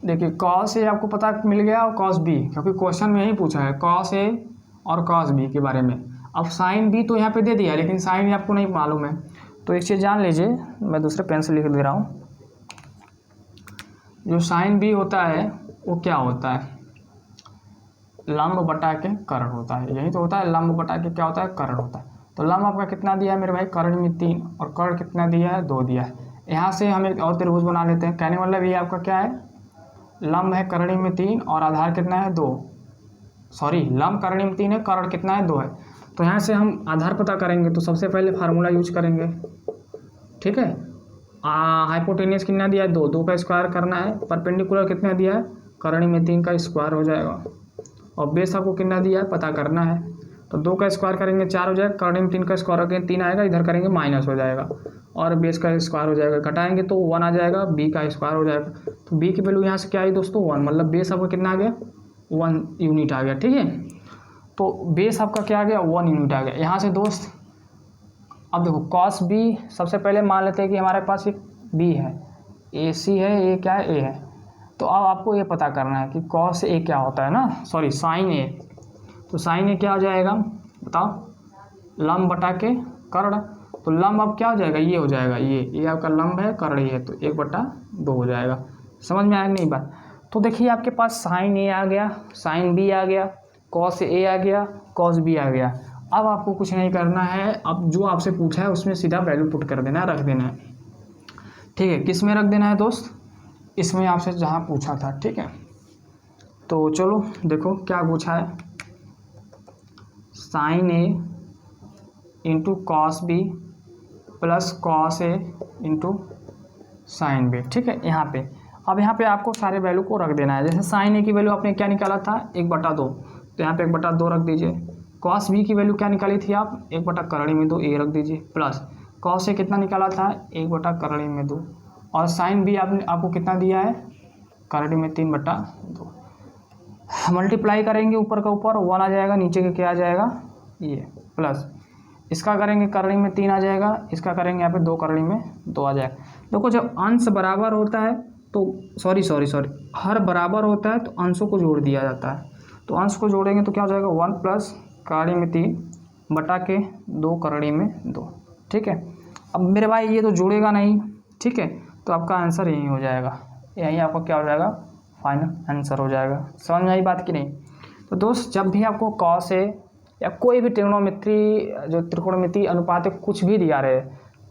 Speaker 1: देखिए कॉस ए आपको पता मिल गया और कॉस बी, क्योंकि क्वेश्चन में यही पूछा है कॉस ए और कॉस बी के बारे में। अब साइन बी तो यहाँ पे दे दिया, लेकिन साइन ए आपको नहीं मालूम है, तो एक चीज़ जान लीजिए, मैं दूसरे पेन से लिख दे रहा हूँ। जो साइन बी होता है वो क्या होता है, लंब बटा के कर्ण होता है। यही तो होता है, लंब बटा के क्या होता है, कर्ण होता है। तो लंब आपका कितना दिया है मेरे भाई, कर्ण में 3 और कर्ण कितना दिया है, 2 दिया है। यहाँ से हम एक और त्रिभुज बना लेते हैं। कहने मतलब ये आपका क्या है, लंब है कर्ण में 3 और आधार कितना है 2, सॉरी लंब कर्ण में 3 है, कर्ण कितना है 2 है। तो यहाँ से हम आधार पता करेंगे, तो सबसे पहले फार्मूला यूज करेंगे। ठीक है, हाइपोटेनियस कितना दिया है 2, 2 का स्क्वायर करना है। परपेंडिकुलर कितना दिया है, कर्ण में 3 का स्क्वायर हो जाएगा, और बेस आपको कितना दिया है पता करना है। तो 2 का स्क्वायर करेंगे 4 हो जाएगा, कर्ण में 3 का स्क्वायर करेंगे 3 आएगा, इधर करेंगे माइनस हो जाएगा, और बेस का स्क्वायर हो जाएगा, घटाएंगे तो 1 आ जाएगा, बी का स्क्वायर हो जाएगा। तो बी की वैल्यू यहाँ से क्या आई दोस्तों 1, मतलब बेस आपका कितना आ गया 1 यूनिट आ गया। ठीक है, तो बेस आपका क्या आ गया 1 यूनिट आ गया। यहाँ से दोस्त अब देखो कॉस बी, सबसे पहले मान लेते हैं कि हमारे पास एक बी है, ए सी है, ए क्या है, ए है। तो अब आपको ये पता करना है कि कॉस ए क्या होता है ना, सॉरी साइन ए। तो साइन ए क्या हो जाएगा बताओ, लंब बटा के कर्ण। तो लंब अब क्या हो जाएगा, ये हो जाएगा, ये आपका लंब है, कर्ण ये है, तो 1/2 हो जाएगा। समझ में आएगा नहीं बात। तो देखिए आपके पास साइन ए आ गया, साइन बी आ गया, कॉस ए आ गया, कॉस बी आ गया। अब आपको कुछ नहीं करना है, अब जो आपसे पूछा है उसमें सीधा वैल्यू पुट कर देना है, रख देना है। ठीक है, किस में रख देना है दोस्त, इसमें आपसे जहाँ पूछा था। ठीक है, तो चलो देखो क्या पूछा है, sine A into cos B plus cos A into sine B. ठीक है, यहाँ पे अब यहाँ पे आपको सारे वैल्यू को रख देना है। जैसे साइन ए की वैल्यू आपने क्या निकाला था 1/2, तो यहाँ पे 1/2 रख दीजिए। कॉस बी की वैल्यू क्या निकाली थी आप 1/2 ए रख दीजिए, प्लस कॉस ए कितना निकाला था 1/2, और साइन बी आपको कितना दिया है कर्ण में 3/2। मल्टीप्लाई करेंगे ऊपर का ऊपर 1 आ जाएगा, नीचे के क्या आ जाएगा ये, प्लस इसका करेंगे कर्ण में 3 आ जाएगा, इसका करेंगे यहाँ पे 2 कर्ण में 2 आ जाएगा। देखो जब अंश बराबर होता है तो सॉरी हर बराबर होता है तो अंशों को जोड़ दिया जाता है। तो अंश को जोड़ेंगे तो क्या हो जाएगा 1 प्लस कर्ण में 3 बटा के 2 कर्ण में 2। ठीक है, अब मेरे भाई ये तो जुड़ेगा नहीं। ठीक है, तो आपका आंसर यही हो जाएगा, यही आपका क्या हो जाएगा फाइनल आंसर हो जाएगा। समझ में आई बात कि नहीं। तो दोस्त जब भी आपको कॉस ए या कोई भी ट्रिग्नोमेट्री जो त्रिकोणमिति अनुपात कुछ भी दिया रहे,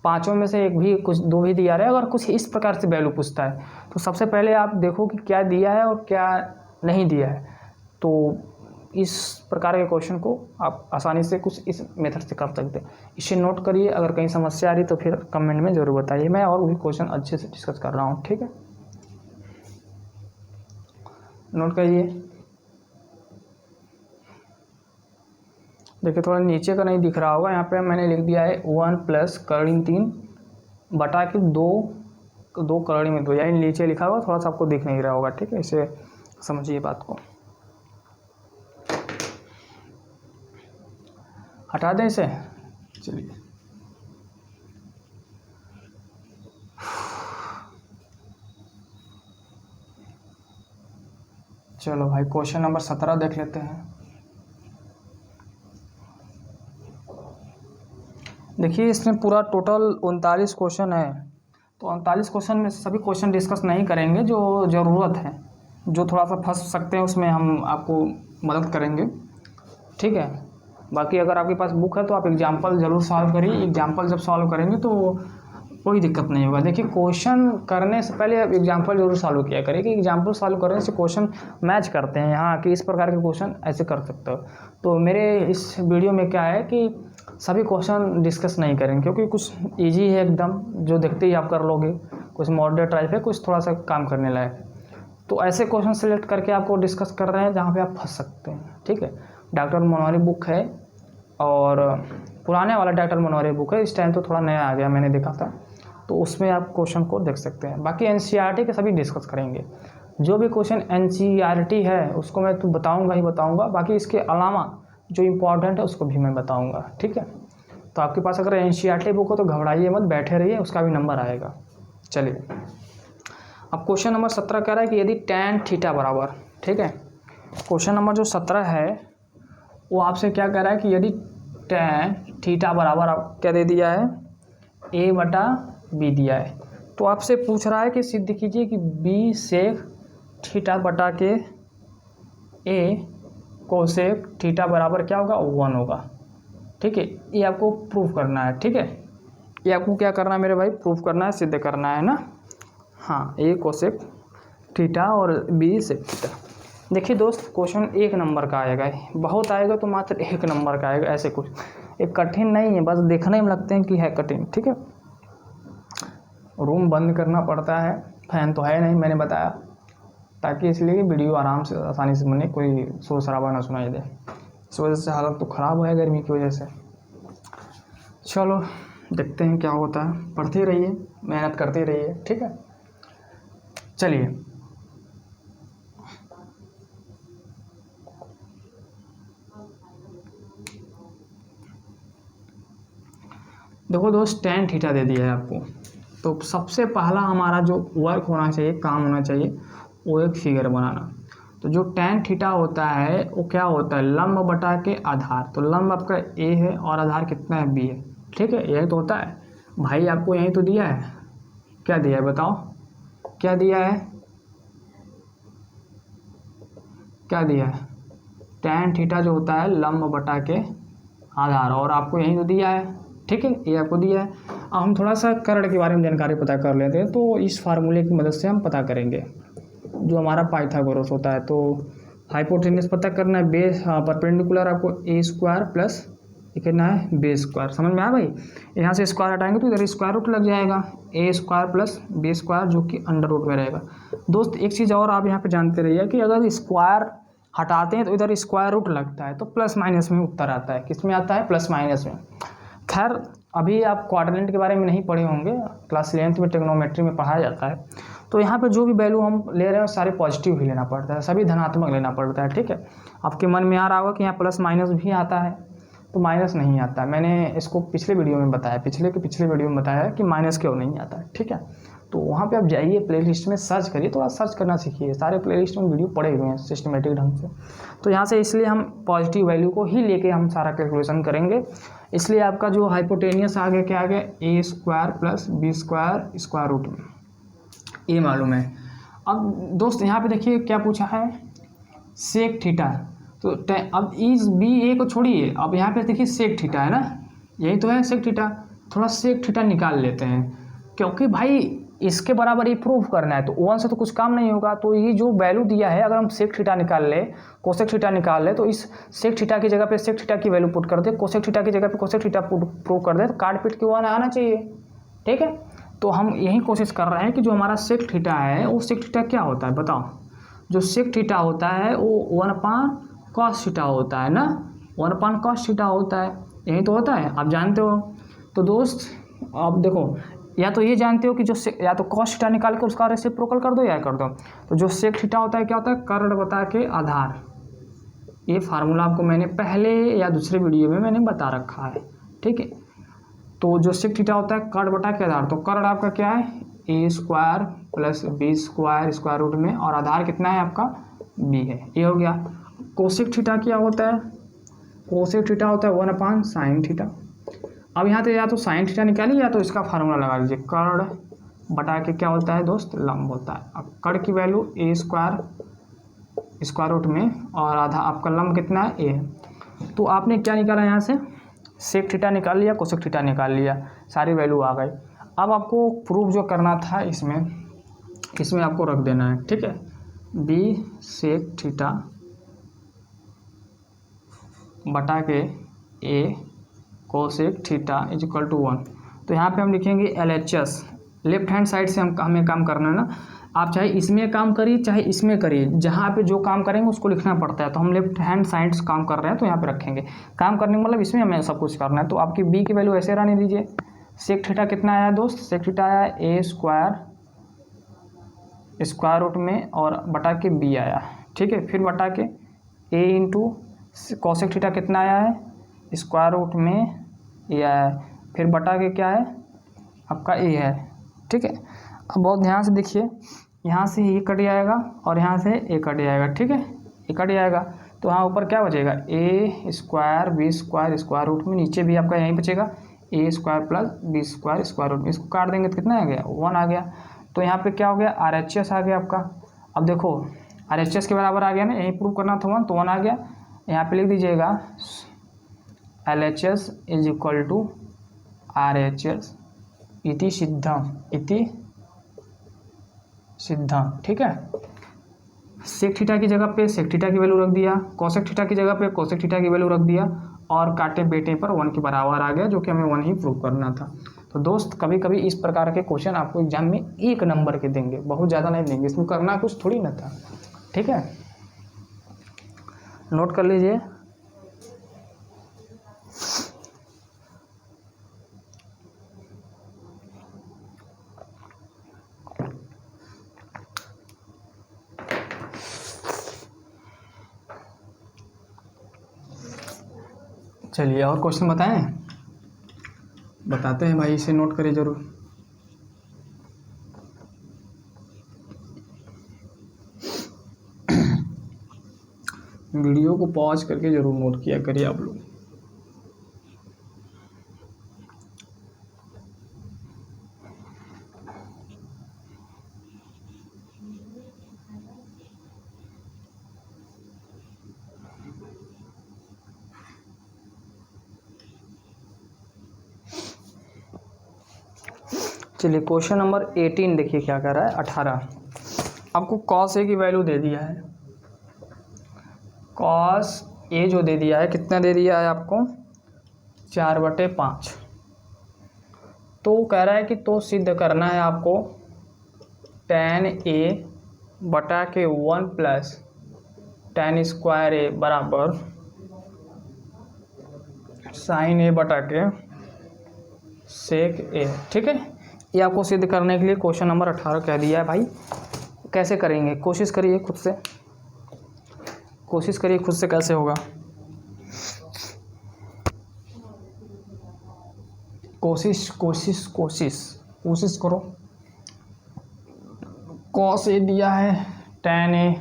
Speaker 1: पांचों में से एक भी कुछ 2 भी दिया रहे, अगर कुछ इस प्रकार से वैल्यू पूछता है तो सबसे पहले आप देखो कि क्या दिया है और क्या नहीं दिया है। तो इस प्रकार के क्वेश्चन को आप आसानी से कुछ इस मेथड से कर सकते हैं। इसे नोट करिए, अगर कहीं समस्या आ रही तो फिर कमेंट में ज़रूर बताइए, मैं और भी क्वेश्चन अच्छे से डिस्कस कर रहा हूँ। ठीक है, नोट करिए। देखिए थोड़ा नीचे का नहीं दिख रहा होगा, यहाँ पे मैंने लिख दिया है 1 प्लस कर्ण में 3 बटा के 2 कर्ण में 2, यानी नीचे लिखा होगा, थोड़ा सा आपको दिख नहीं रहा होगा। ठीक है, इसे समझिए बात को, हटा दें इसे। चलिए चलो भाई क्वेश्चन नंबर 17 देख लेते हैं। देखिए इसमें पूरा टोटल 39 क्वेश्चन है। तो 39 क्वेश्चन में सभी क्वेश्चन डिस्कस नहीं करेंगे, जो ज़रूरत है, जो थोड़ा सा फंस सकते हैं उसमें हम आपको मदद करेंगे। ठीक है, बाकी अगर आपके पास बुक है तो आप एग्जाम्पल ज़रूर सॉल्व करिए। एग्जाम्पल जब सॉल्व करेंगे तो कोई दिक्कत नहीं होगा। देखिए क्वेश्चन करने से पहले आप एग्जाम्पल जरूर सॉल्व किया करिए, कि एग्जाम्पल सॉल्व करने से क्वेश्चन मैच करते हैं यहाँ कि इस प्रकार के क्वेश्चन ऐसे कर सकते हो। तो मेरे इस वीडियो में क्या है कि सभी क्वेश्चन डिस्कस नहीं करेंगे, क्योंकि कुछ ईजी है एकदम, जो देखते ही आप कर लोगे, कुछ मॉडरेट टाइप है, कुछ थोड़ा सा काम करने लायक। तो ऐसे क्वेश्चन सेलेक्ट करके आपको डिस्कस कर रहे हैं जहाँ पे आप फंस सकते हैं। ठीक है, डॉक्टर मनोहरी बुक है, और पुराने वाला डॉक्टर मनोहरी बुक है, इस टाइम तो थोड़ा नया आ गया, मैंने देखा था। तो उसमें आप क्वेश्चन को देख सकते हैं। बाकी एनसीईआरटी के सभी डिस्कस करेंगे। जो भी क्वेश्चन एनसीईआरटी है उसको मैं तो बताऊंगा ही बताऊंगा, बाकी इसके अलावा जो इम्पोर्टेंट है उसको भी मैं बताऊंगा, ठीक है। तो आपके पास अगर एनसीईआरटी बुक हो तो घबराइए मत, बैठे रहिए, उसका भी नंबर आएगा। चलिए, अब क्वेश्चन नंबर 17 कह रहा है कि यदि tan थीटा बराबर, ठीक है, क्वेश्चन नंबर जो 17 है वो आपसे क्या कह रहा है कि यदि tan थीटा बराबर आप क्या दे दिया है, a/b दिया है, तो आपसे पूछ रहा है कि सिद्ध कीजिए कि b सेक थीटा बटा के a कोसेक थीटा बराबर क्या होगा, 1 होगा, ठीक है। ये आपको प्रूफ करना है, ठीक है। ये आपको क्या करना है मेरे भाई, प्रूफ करना है, सिद्ध करना है ना। हाँ, a कोसेक थीटा और b सेक थीटा। देखिए दोस्त, क्वेश्चन 1 नंबर का आएगा, बहुत आएगा तो मात्र 1 नंबर का आएगा, ऐसे कुछ एक कठिन नहीं है, बस देखने में लगते हैं कि है कठिन, ठीक है। रूम बंद करना पड़ता है, फैन तो है नहीं, मैंने बताया, ताकि इसलिए वीडियो आराम से आसानी से बने, कोई शोर शराबा ना सुनाई दे। इस वजह से हालत तो ख़राब है गर्मी की वजह से। चलो देखते हैं क्या होता है, पढ़ते रहिए, मेहनत करते रहिए, ठीक है। चलिए, देखो दोस्त, tan थीटा दे दिया है आपको, तो सबसे पहला हमारा जो वर्क होना चाहिए, काम होना चाहिए, वो एक फिगर बनाना। तो जो tan थीटा होता है वो क्या होता है, लंब बटा के आधार। तो लंब आपका a है और आधार कितना है, b है, ठीक है। यही तो होता है भाई, आपको यही तो दिया है, क्या दिया है बताओ, क्या दिया है, क्या दिया है, tan थीटा जो होता है लंब बटा के आधार, और आपको यही तो दिया है, ठीक है, ये आपको दिया है। अब हम थोड़ा सा कर्ण के बारे में जानकारी पता कर लेते हैं। तो इस फार्मूले की मदद से हम पता करेंगे जो हमारा पाइथागोरस होता है। तो हाइपोटेन्यूस पता करना है, बेस परपेंडिकुलर आपको a² प्लस ये कितना है, b²। समझ में आया भाई, यहाँ से स्क्वायर हटाएंगे तो इधर स्क्वायर रूट लग जाएगा, a² प्लस b² जो कि अंडर रूट में रहेगा। दोस्त एक चीज़ और आप यहाँ पे जानते रहिए कि अगर स्क्वायर हटाते हैं तो इधर स्क्वायर रूट लगता है, तो प्लस माइनस में उत्तर आता है, किस में आता है, प्लस माइनस में। खैर अभी आप क्वाड्रेंट के बारे में नहीं पढ़े होंगे, क्लास 11th में ट्रिग्नोमेट्री में पढ़ाया जाता है। तो यहाँ पे जो भी वैल्यू हम ले रहे हैं सारे पॉजिटिव ही लेना पड़ता है, सभी धनात्मक लेना पड़ता है, ठीक है। आपके मन में आ रहा होगा कि यहाँ प्लस माइनस भी आता है, तो माइनस नहीं आता है। मैंने इसको पिछले वीडियो में बताया, पिछले वीडियो में बताया कि माइनस क्यों नहीं आता है, ठीक है। तो वहाँ पे आप जाइए, प्लेलिस्ट में सर्च करिए, थोड़ा सर्च करना सीखिए, सारे प्लेलिस्ट में वीडियो पड़े हुए हैं सिस्टमेटिक ढंग से। तो यहाँ से इसलिए हम पॉजिटिव वैल्यू को ही लेके हम सारा कैलकुलेशन करेंगे। इसलिए आपका जो हाइपोटेनियस आ गया, क्या आ गया, a² plus b² square root में, ये मालूम है। अब दोस्त यहाँ पे देखिए क्या पूछा है, सेक थीटा। तो अब इस b a को छोड़िए, अब यहाँ पे देखिए सेक थीटा है ना, यही तो है सेक थीटा। थोड़ा सेक थीटा निकाल लेते हैं, क्योंकि भाई इसके बराबर ये प्रूफ करना है, तो 1 से तो कुछ काम नहीं होगा। तो ये जो वैल्यू दिया है, अगर हम सेक थीटा निकाल ले, कोसेक थीटा निकाल ले, तो इस सेक थीटा की जगह पे सेक थीटा की वैल्यू पुट कर दे, कोसेक थीटा की जगह पे कोसेक थीटा प्रूव कर दे, तो काट पीट के 1 आना चाहिए, ठीक है। तो हम यही कोशिश कर रहे हैं कि जो हमारा सेक थीटा है, वो सेक थीटा क्या होता है बताओ। जो सेक थीटा होता है वो 1/cos थीटा होता है ना, 1/cos थीटा होता है, यही तो होता है, आप जानते हो। तो दोस्त अब देखो, या तो ये जानते हो कि जो या तो cos थीटा निकाल कर उसका रेसिप्रोकल कर दो या कर दो। तो जो सेक थीटा होता है क्या होता है, कर्ण बता के आधार। ये फार्मूला आपको मैंने पहले या दूसरे वीडियो में मैंने बता रखा है, ठीक है। तो जो सेक थीटा होता है कर्ण बटा के आधार, तो कर्ण आपका क्या है, a² plus b² square root में, और आधार कितना है आपका, b है, ये हो गया। कोसेक थीटा क्या होता है, कोसेक थीटा होता है 1/sin थीटा। अब यहाँ तो या तो साइन थीटा निकालिए या तो इसका फार्मूला लगा लीजिए, कर्ण बटा के क्या होता है दोस्त, लंब होता है। अब कर्ण की वैल्यू a² स्क्वायर रूट में, और आधा आपका लंब कितना है, a है। तो आपने क्या निकाला यहाँ से, सेक थीटा निकाल लिया, कोसेक थीटा निकाल लिया, सारी वैल्यू आ गई। अब आपको प्रूफ जो करना था इसमें आपको रख देना है, ठीक है, b सेक थीटा बटा के a cosec theta equal to 1। तो यहाँ पे हम लिखेंगे LHS, लेफ्ट हैंड साइड से हमें काम करना है ना। आप चाहे इसमें काम करिए चाहे इसमें करिए, जहाँ पे जो काम करेंगे उसको लिखना पड़ता है। तो हम लेफ्ट हैंड साइड से काम कर रहे हैं तो यहाँ पे रखेंगे, काम करने मतलब इसमें हमें सब कुछ करना है। तो आपकी b की वैल्यू ऐसे रहने दीजिए, सेक थीटा कितना आया दोस्त, सेक थीटा आया ए स्क्वायर रूट में और बटा के बी आया, ठीक है। फिर बटा के ए इंटू कॉसेक थीटा कितना आया है, स्क्वायर रूट में ए आया है, फिर बटा के क्या है आपका ए है, ठीक है। अब बहुत ध्यान से देखिए, यहाँ से ये कट जाएगा और यहाँ से ए कट जाएगा, ठीक है, ए कट जाएगा तो यहाँ ऊपर क्या बचेगा, A square B square square root में, नीचे भी आपका यहीं बचेगा A square plus B square square root में। इसको काट देंगे तो कितना आ गया, 1 आ गया। तो यहाँ पे क्या हो गया, RHS आ गया आपका। अब देखो RHS के बराबर आ गया ना, यहीं प्रूव करना था 1 तो 1 आ गया। यहाँ पे लिख दीजिएगा LHS is equal to RHS इति सिद्धम, ठीक है। सेक थीटा की जगह पे सेक थीटा की वैल्यू रख दिया, कोसेक थीटा की जगह पे कोसेक थीटा की वैल्यू रख दिया और काटे बेटे पर 1 के बराबर आ गया, जो कि हमें 1 ही प्रूव करना था। तो दोस्त कभी कभी इस प्रकार के क्वेश्चन आपको एग्जाम में 1 नंबर के देंगे, बहुत ज़्यादा नहीं देंगे, इसमें करना कुछ थोड़ी ना था, ठीक है, नोट कर लीजिए। चलिए और क्वेश्चन बताते हैं भाई, इसे नोट करिए जरूर। वीडियो को पॉज करके जरूर नोट किया करिए आप लोग। चलिए क्वेश्चन नंबर 18 देखिए क्या कह रहा है। 18 आपको कॉस ए की वैल्यू दे दिया है, कॉस ए जो दे दिया है कितना दे दिया है आपको, 4/5। तो कह रहा है कि तो सिद्ध करना है आपको tan A बटा के 1 प्लस tan स्क्वायर ए बराबर साइन ए बटा के सेक ए, ठीक है। ये आपको सिद्ध करने के लिए क्वेश्चन नंबर 18 कह दिया है भाई। कैसे करेंगे, कोशिश करिए खुद से, कैसे होगा। कोशिश करो। कॉस ए दिया है, tan ए,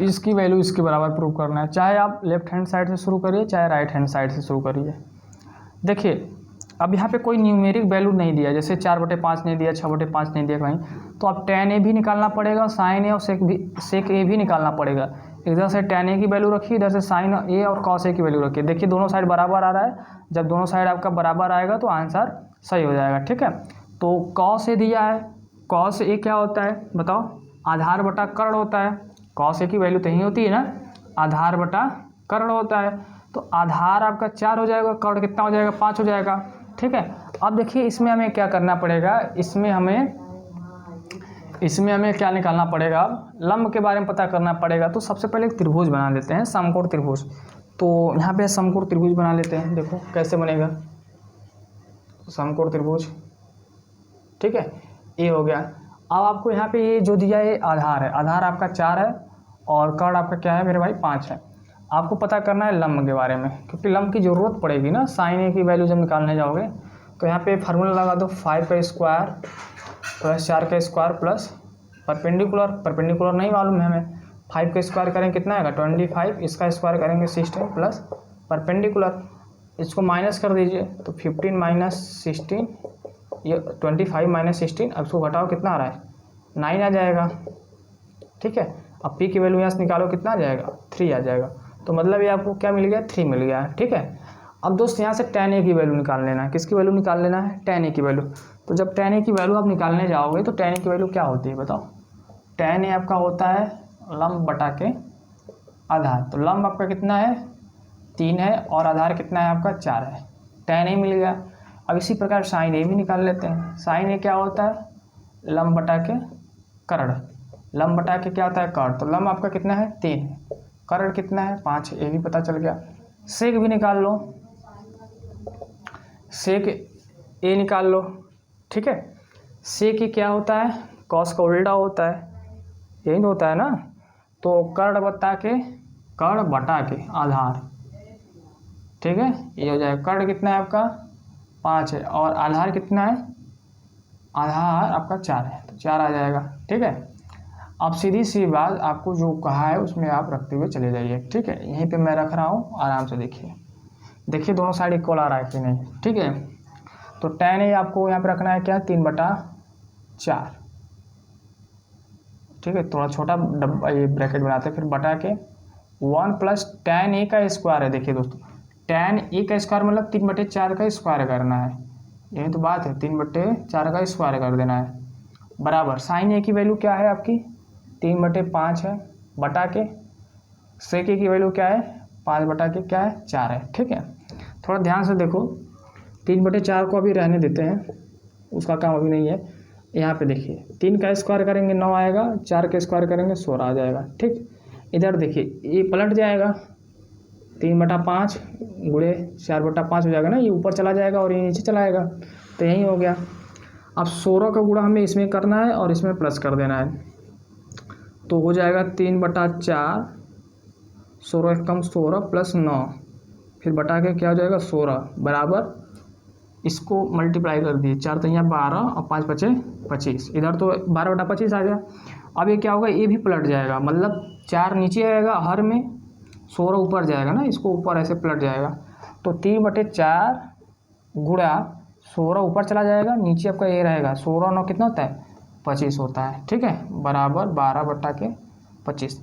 Speaker 1: इसकी वैल्यू इसके बराबर प्रूव करना है। चाहे आप लेफ्ट हैंड साइड से शुरू करिए, चाहे राइट हैंड साइड से शुरू करिए। देखिए अब यहाँ पे कोई न्यूमेरिक वैल्यू नहीं दिया, जैसे 4/5 नहीं दिया, 6/5 नहीं दिया कहीं, तो अब tan ए भी निकालना पड़ेगा, साइन ए और सेक ए भी निकालना पड़ेगा। इधर से tan ए की वैल्यू रखिए, इधर से साइन ए और कॉस ए की वैल्यू रखिए। देखिए दोनों साइड बराबर आ रहा है, जब दोनों साइड आपका बराबर आएगा तो आंसर सही हो जाएगा, ठीक है। तो कॉस ए दिया है, कॉस ए क्या होता है बताओ, आधार बटा कर्ण होता है। कॉस ए की वैल्यू तो यही होती है ना, आधार बटा कर्ण होता है। तो आधार आपका 4 हो जाएगा, कर्ण कितना हो जाएगा, 5 हो जाएगा, ठीक है। अब देखिए इसमें हमें क्या करना पड़ेगा, इसमें हमें क्या निकालना पड़ेगा, अब लंब के बारे में पता करना पड़ेगा। तो सबसे पहले एक त्रिभुज बना लेते हैं, समकोण त्रिभुज। तो यहाँ पे समकोण त्रिभुज बना लेते हैं, देखो कैसे बनेगा समकोण त्रिभुज, ठीक है। ये हो गया। अब आपको यहाँ पे ये जो दिया है आधार है, आधार आपका 4 है और कर्ण आपका क्या है मेरे भाई 5 है। आपको पता करना है लंब के बारे में, क्योंकि लंब की ज़रूरत पड़ेगी ना, साइन ए की वैल्यू जब निकालने जाओगे। तो यहाँ पे फार्मूला लगा दो, 5 का स्क्वायर प्लस 4 का स्क्वायर प्लस परपेंडिकुलर नहीं मालूम है हमें, 5 का स्क्वायर करेंगे कितना आएगा 25, इसका स्क्वायर करेंगे 16 प्लस परपेंडिकुलर, इसको माइनस कर दीजिए तो 15 माइनस 16, ये 25 माइनस 16, अब इसको घटाओ कितना आ रहा है 9 आ जाएगा, ठीक है। अब पी की वैल्यू यहाँ से निकालो कितना आ जाएगा 3 आ जाएगा। तो मतलब ये आपको क्या मिल गया 3 मिल गया, ठीक है। अब दोस्त यहाँ से tan ए की वैल्यू निकाल लेना है, किसकी वैल्यू निकाल लेना है, tan ए की वैल्यू। तो जब tan ए की वैल्यू आप निकालने जाओगे तो tan ए की वैल्यू क्या होती है बताओ, tan ए आपका होता है लंब बटा के आधार। तो लंब आपका कितना है 3 है और आधार कितना है आपका 4 है, tan ए मिल गया। अब इसी प्रकार साइन ए भी निकाल लेते हैं। साइन ए क्या होता है लंब बटा के कर्ण, लंब बटा के क्या होता है कर्ण। तो लंब आपका कितना है 3, कर्ण कितना है 5, ये भी पता चल गया। सेक भी निकाल लो, सेक ए निकाल लो, ठीक है। सेक क्या होता है, कॉस का उल्टा होता है, यही तो होता है ना। तो कर्ण बटा के आधार, ठीक है, ये हो जाएगा। कर्ण कितना है आपका 5 है और आधार कितना है, आधार आपका 4 है, तो 4 आ जाएगा, ठीक है। अब सीधी सी बात, आपको जो कहा है उसमें आप रखते हुए चले जाइए, ठीक है। यहीं पे मैं रख रहा हूँ, आराम से देखिए दोनों साइड इक्वल आ रहा है कि नहीं, ठीक है। तो tan ए आपको यहाँ पे रखना है क्या, 3/4, ठीक है। थोड़ा छोटा डब्बा ये ब्रैकेट बनाते हैं, फिर बटा के 1 प्लस tan ए का स्क्वायर है। देखिए दोस्तों, tan ए का स्क्वायर मतलब 3/4 का स्क्वायर करना है, यही तो बात है, 3/4 का स्क्वायर कर देना है, बराबर साइन ए की वैल्यू क्या है आपकी 3/5 है, बटा के सेक ए की वैल्यू क्या है 5 बटा के क्या है 4 है, ठीक है। थोड़ा ध्यान से देखो, 3/4 को अभी रहने देते हैं, उसका काम अभी नहीं है। यहाँ पे देखिए 3 का स्क्वायर करेंगे 9 आएगा, 4 का स्क्वायर करेंगे 16 आ जाएगा, ठीक। इधर देखिए ये पलट जाएगा, 3/5 गुणे 4/5 हो जाएगा ना, ये ऊपर चला जाएगा और ये नीचे चला आएगा, तो यही हो गया। अब 16 का गुणा हमें इसमें करना है और इसमें प्लस कर देना है, तो हो जाएगा 3/4, 16 कम 16 प्लस 9, फिर बटा के क्या हो जाएगा 16, बराबर इसको मल्टीप्लाई कर दिए, 4 तो यहाँ 12 और 5 बचे 25, इधर तो 12/25 आ गया। अब ये क्या होगा, ये भी पलट जाएगा, मतलब 4 नीचे आएगा हर में, 16 ऊपर जाएगा ना, इसको ऊपर ऐसे पलट जाएगा, तो 3/4 गुणा 16 ऊपर चला जाएगा, नीचे आपका ये रहेगा 16 9 कितना होता है 25 होता है, ठीक है, बराबर 12/25,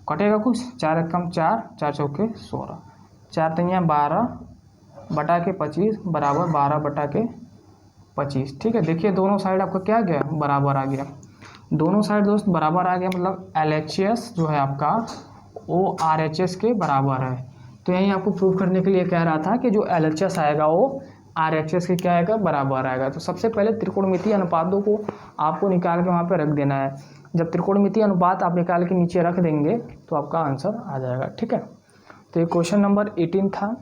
Speaker 1: कटेगा कुछ, 4 कम 4, 4 चौके 16, 4 तो यहाँ 12 बटा के 25 बराबर 12/25, ठीक है। देखिए दोनों साइड आपका क्या गया, बराबर आ गया, दोनों साइड दोस्त बराबर आ गया, मतलब LHS जो है आपका वो RHS के बराबर है। तो यहीं आपको प्रूव करने के लिए कह रहा था कि जो LHS आएगा वो RHS के क्या आएगा, बराबर आएगा। तो सबसे पहले त्रिकोणमितीय अनुपातों को आपको निकाल के वहाँ पे रख देना है। जब त्रिकोणमितीय अनुपात आप निकाल के नीचे रख देंगे तो आपका आंसर आ जाएगा, ठीक है। तो ये क्वेश्चन नंबर 18 था।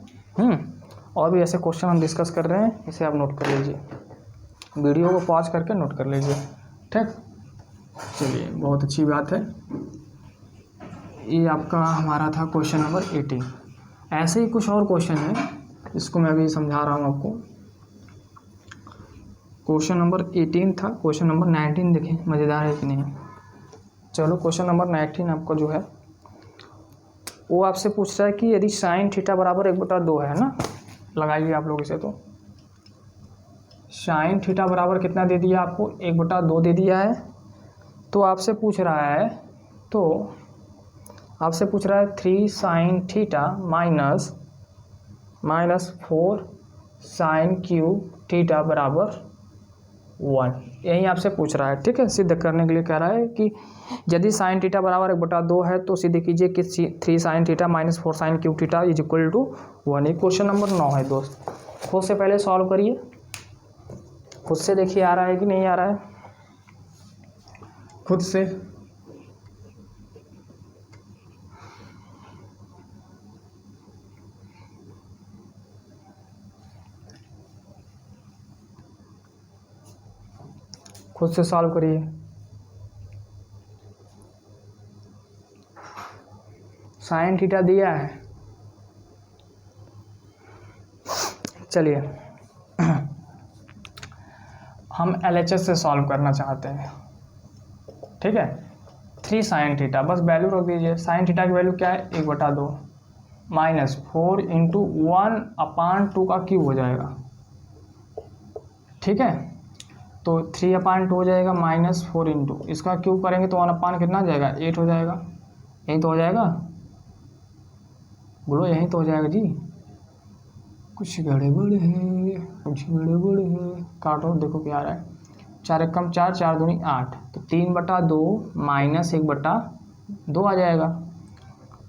Speaker 1: और भी ऐसे क्वेश्चन हम डिस्कस कर रहे हैं, इसे आप नोट कर लीजिए, वीडियो को पॉज करके नोट कर लीजिए, ठीक। चलिए बहुत अच्छी बात है, ये आपका हमारा था क्वेश्चन नंबर 18। ऐसे ही कुछ और क्वेश्चन है, इसको मैं अभी समझा रहा हूँ आपको। क्वेश्चन नंबर 18 था, क्वेश्चन नंबर 19 देखें मज़ेदार है कि नहीं। चलो क्वेश्चन नंबर 19 आपका जो है वो आपसे पूछ रहा है कि यदि साइन थीटा बराबर 1/2 है ना, लगाइए आप लोग इसे, तो साइन थीटा बराबर कितना दे दिया आपको 1/2 दे दिया है। तो आपसे पूछ रहा है 3 sine theta minus 4 sine cube theta बराबर 1, यही आपसे पूछ रहा है, ठीक है। सिद्ध करने के लिए कह रहा है कि यदि साइन थीटा बराबर 1/2 है तो सिद्ध कीजिए कि 3 sine theta minus 4 sine cube theta is equal to 1। ये क्वेश्चन नंबर 9 है दोस्त। खुद से पहले सॉल्व करिए, खुद से देखिए आ रहा है कि नहीं आ रहा है, खुद से सॉल्व करिए। साइन थीटा दिया है, चलिए हम LHS से सॉल्व करना चाहते हैं, ठीक है। 3 साइन थीटा, बस वैल्यू रख दीजिए, साइन थीटा की वैल्यू क्या है 1/2 माइनस 4 इंटू 1/2 का क्यूब हो जाएगा, ठीक है। तो 3/2 हो जाएगा माइनस 4 इंटू इसका क्यूब करेंगे तो 1/, कितना हो जाएगा 8 हो जाएगा, यही तो हो जाएगा, बोलो यही तो हो जाएगा जी। कुछ गड़बड़ है, काटो देखो क्या आ रहा है, 4 कम 4, 4 दूनी 8, तो 3/2 माइनस 1/2 आ जाएगा।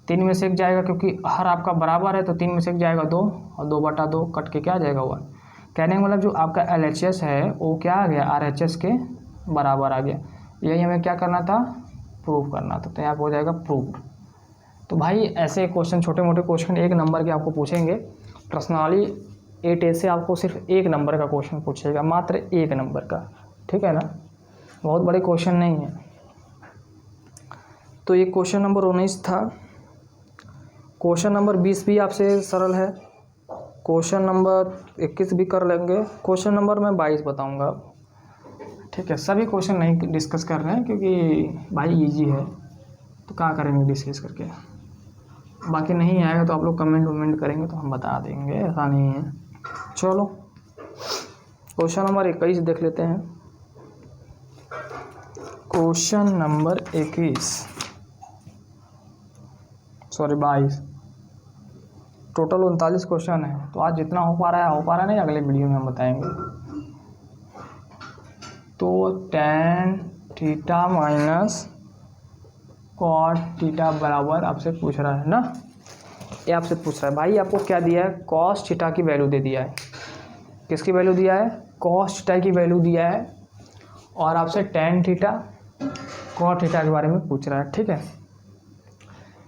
Speaker 1: 3 में से 1 जाएगा क्योंकि हर आपका बराबर है, तो 3 में से 1 जाएगा 2 और 2/2 कट के क्या आ जाएगा 1। कहने का मतलब जो आपका LHS है वो क्या आ गया RHS के बराबर आ गया। यही हमें क्या करना था, प्रूव करना था, तो यहाँ पर हो जाएगा प्रूव्ड। तो भाई ऐसे क्वेश्चन, छोटे मोटे क्वेश्चन 1 नंबर के आपको पूछेंगे, पर्सनली 8A से आपको सिर्फ एक नंबर का क्वेश्चन पूछेगा, मात्र एक नंबर का, ठीक है ना, बहुत बड़े क्वेश्चन नहीं है। तो ये क्वेश्चन नंबर 19 था। क्वेश्चन नंबर 20 भी आपसे सरल है, क्वेश्चन नंबर 21 भी कर लेंगे, क्वेश्चन नंबर मैं 22 बताऊंगा, ठीक है। सभी क्वेश्चन नहीं डिस्कस कर रहे हैं क्योंकि भाई इजी है, तो क्या करेंगे डिस्कस करके। बाकी नहीं आएगा तो आप लोग कमेंट वमेंट करेंगे तो हम बता देंगे, ऐसा नहीं है। चलो क्वेश्चन नंबर 21 देख लेते हैं। क्वेश्चन नंबर 22 टोटल 39 क्वेश्चन है। तो आज जितना हो पा रहा है नहीं, अगले वीडियो में हम बताएंगे। तो tan theta minus cot theta बराबर आपसे पूछ रहा है ना, ये आपसे पूछ रहा है भाई, आपको क्या दिया है, कॉस थीटा की वैल्यू दे दिया है। किसकी वैल्यू दिया है, कॉस थीटा की वैल्यू दिया है, और आपसे tan थीटा कॉट थीटा के बारे में पूछ रहा है, ठीक है।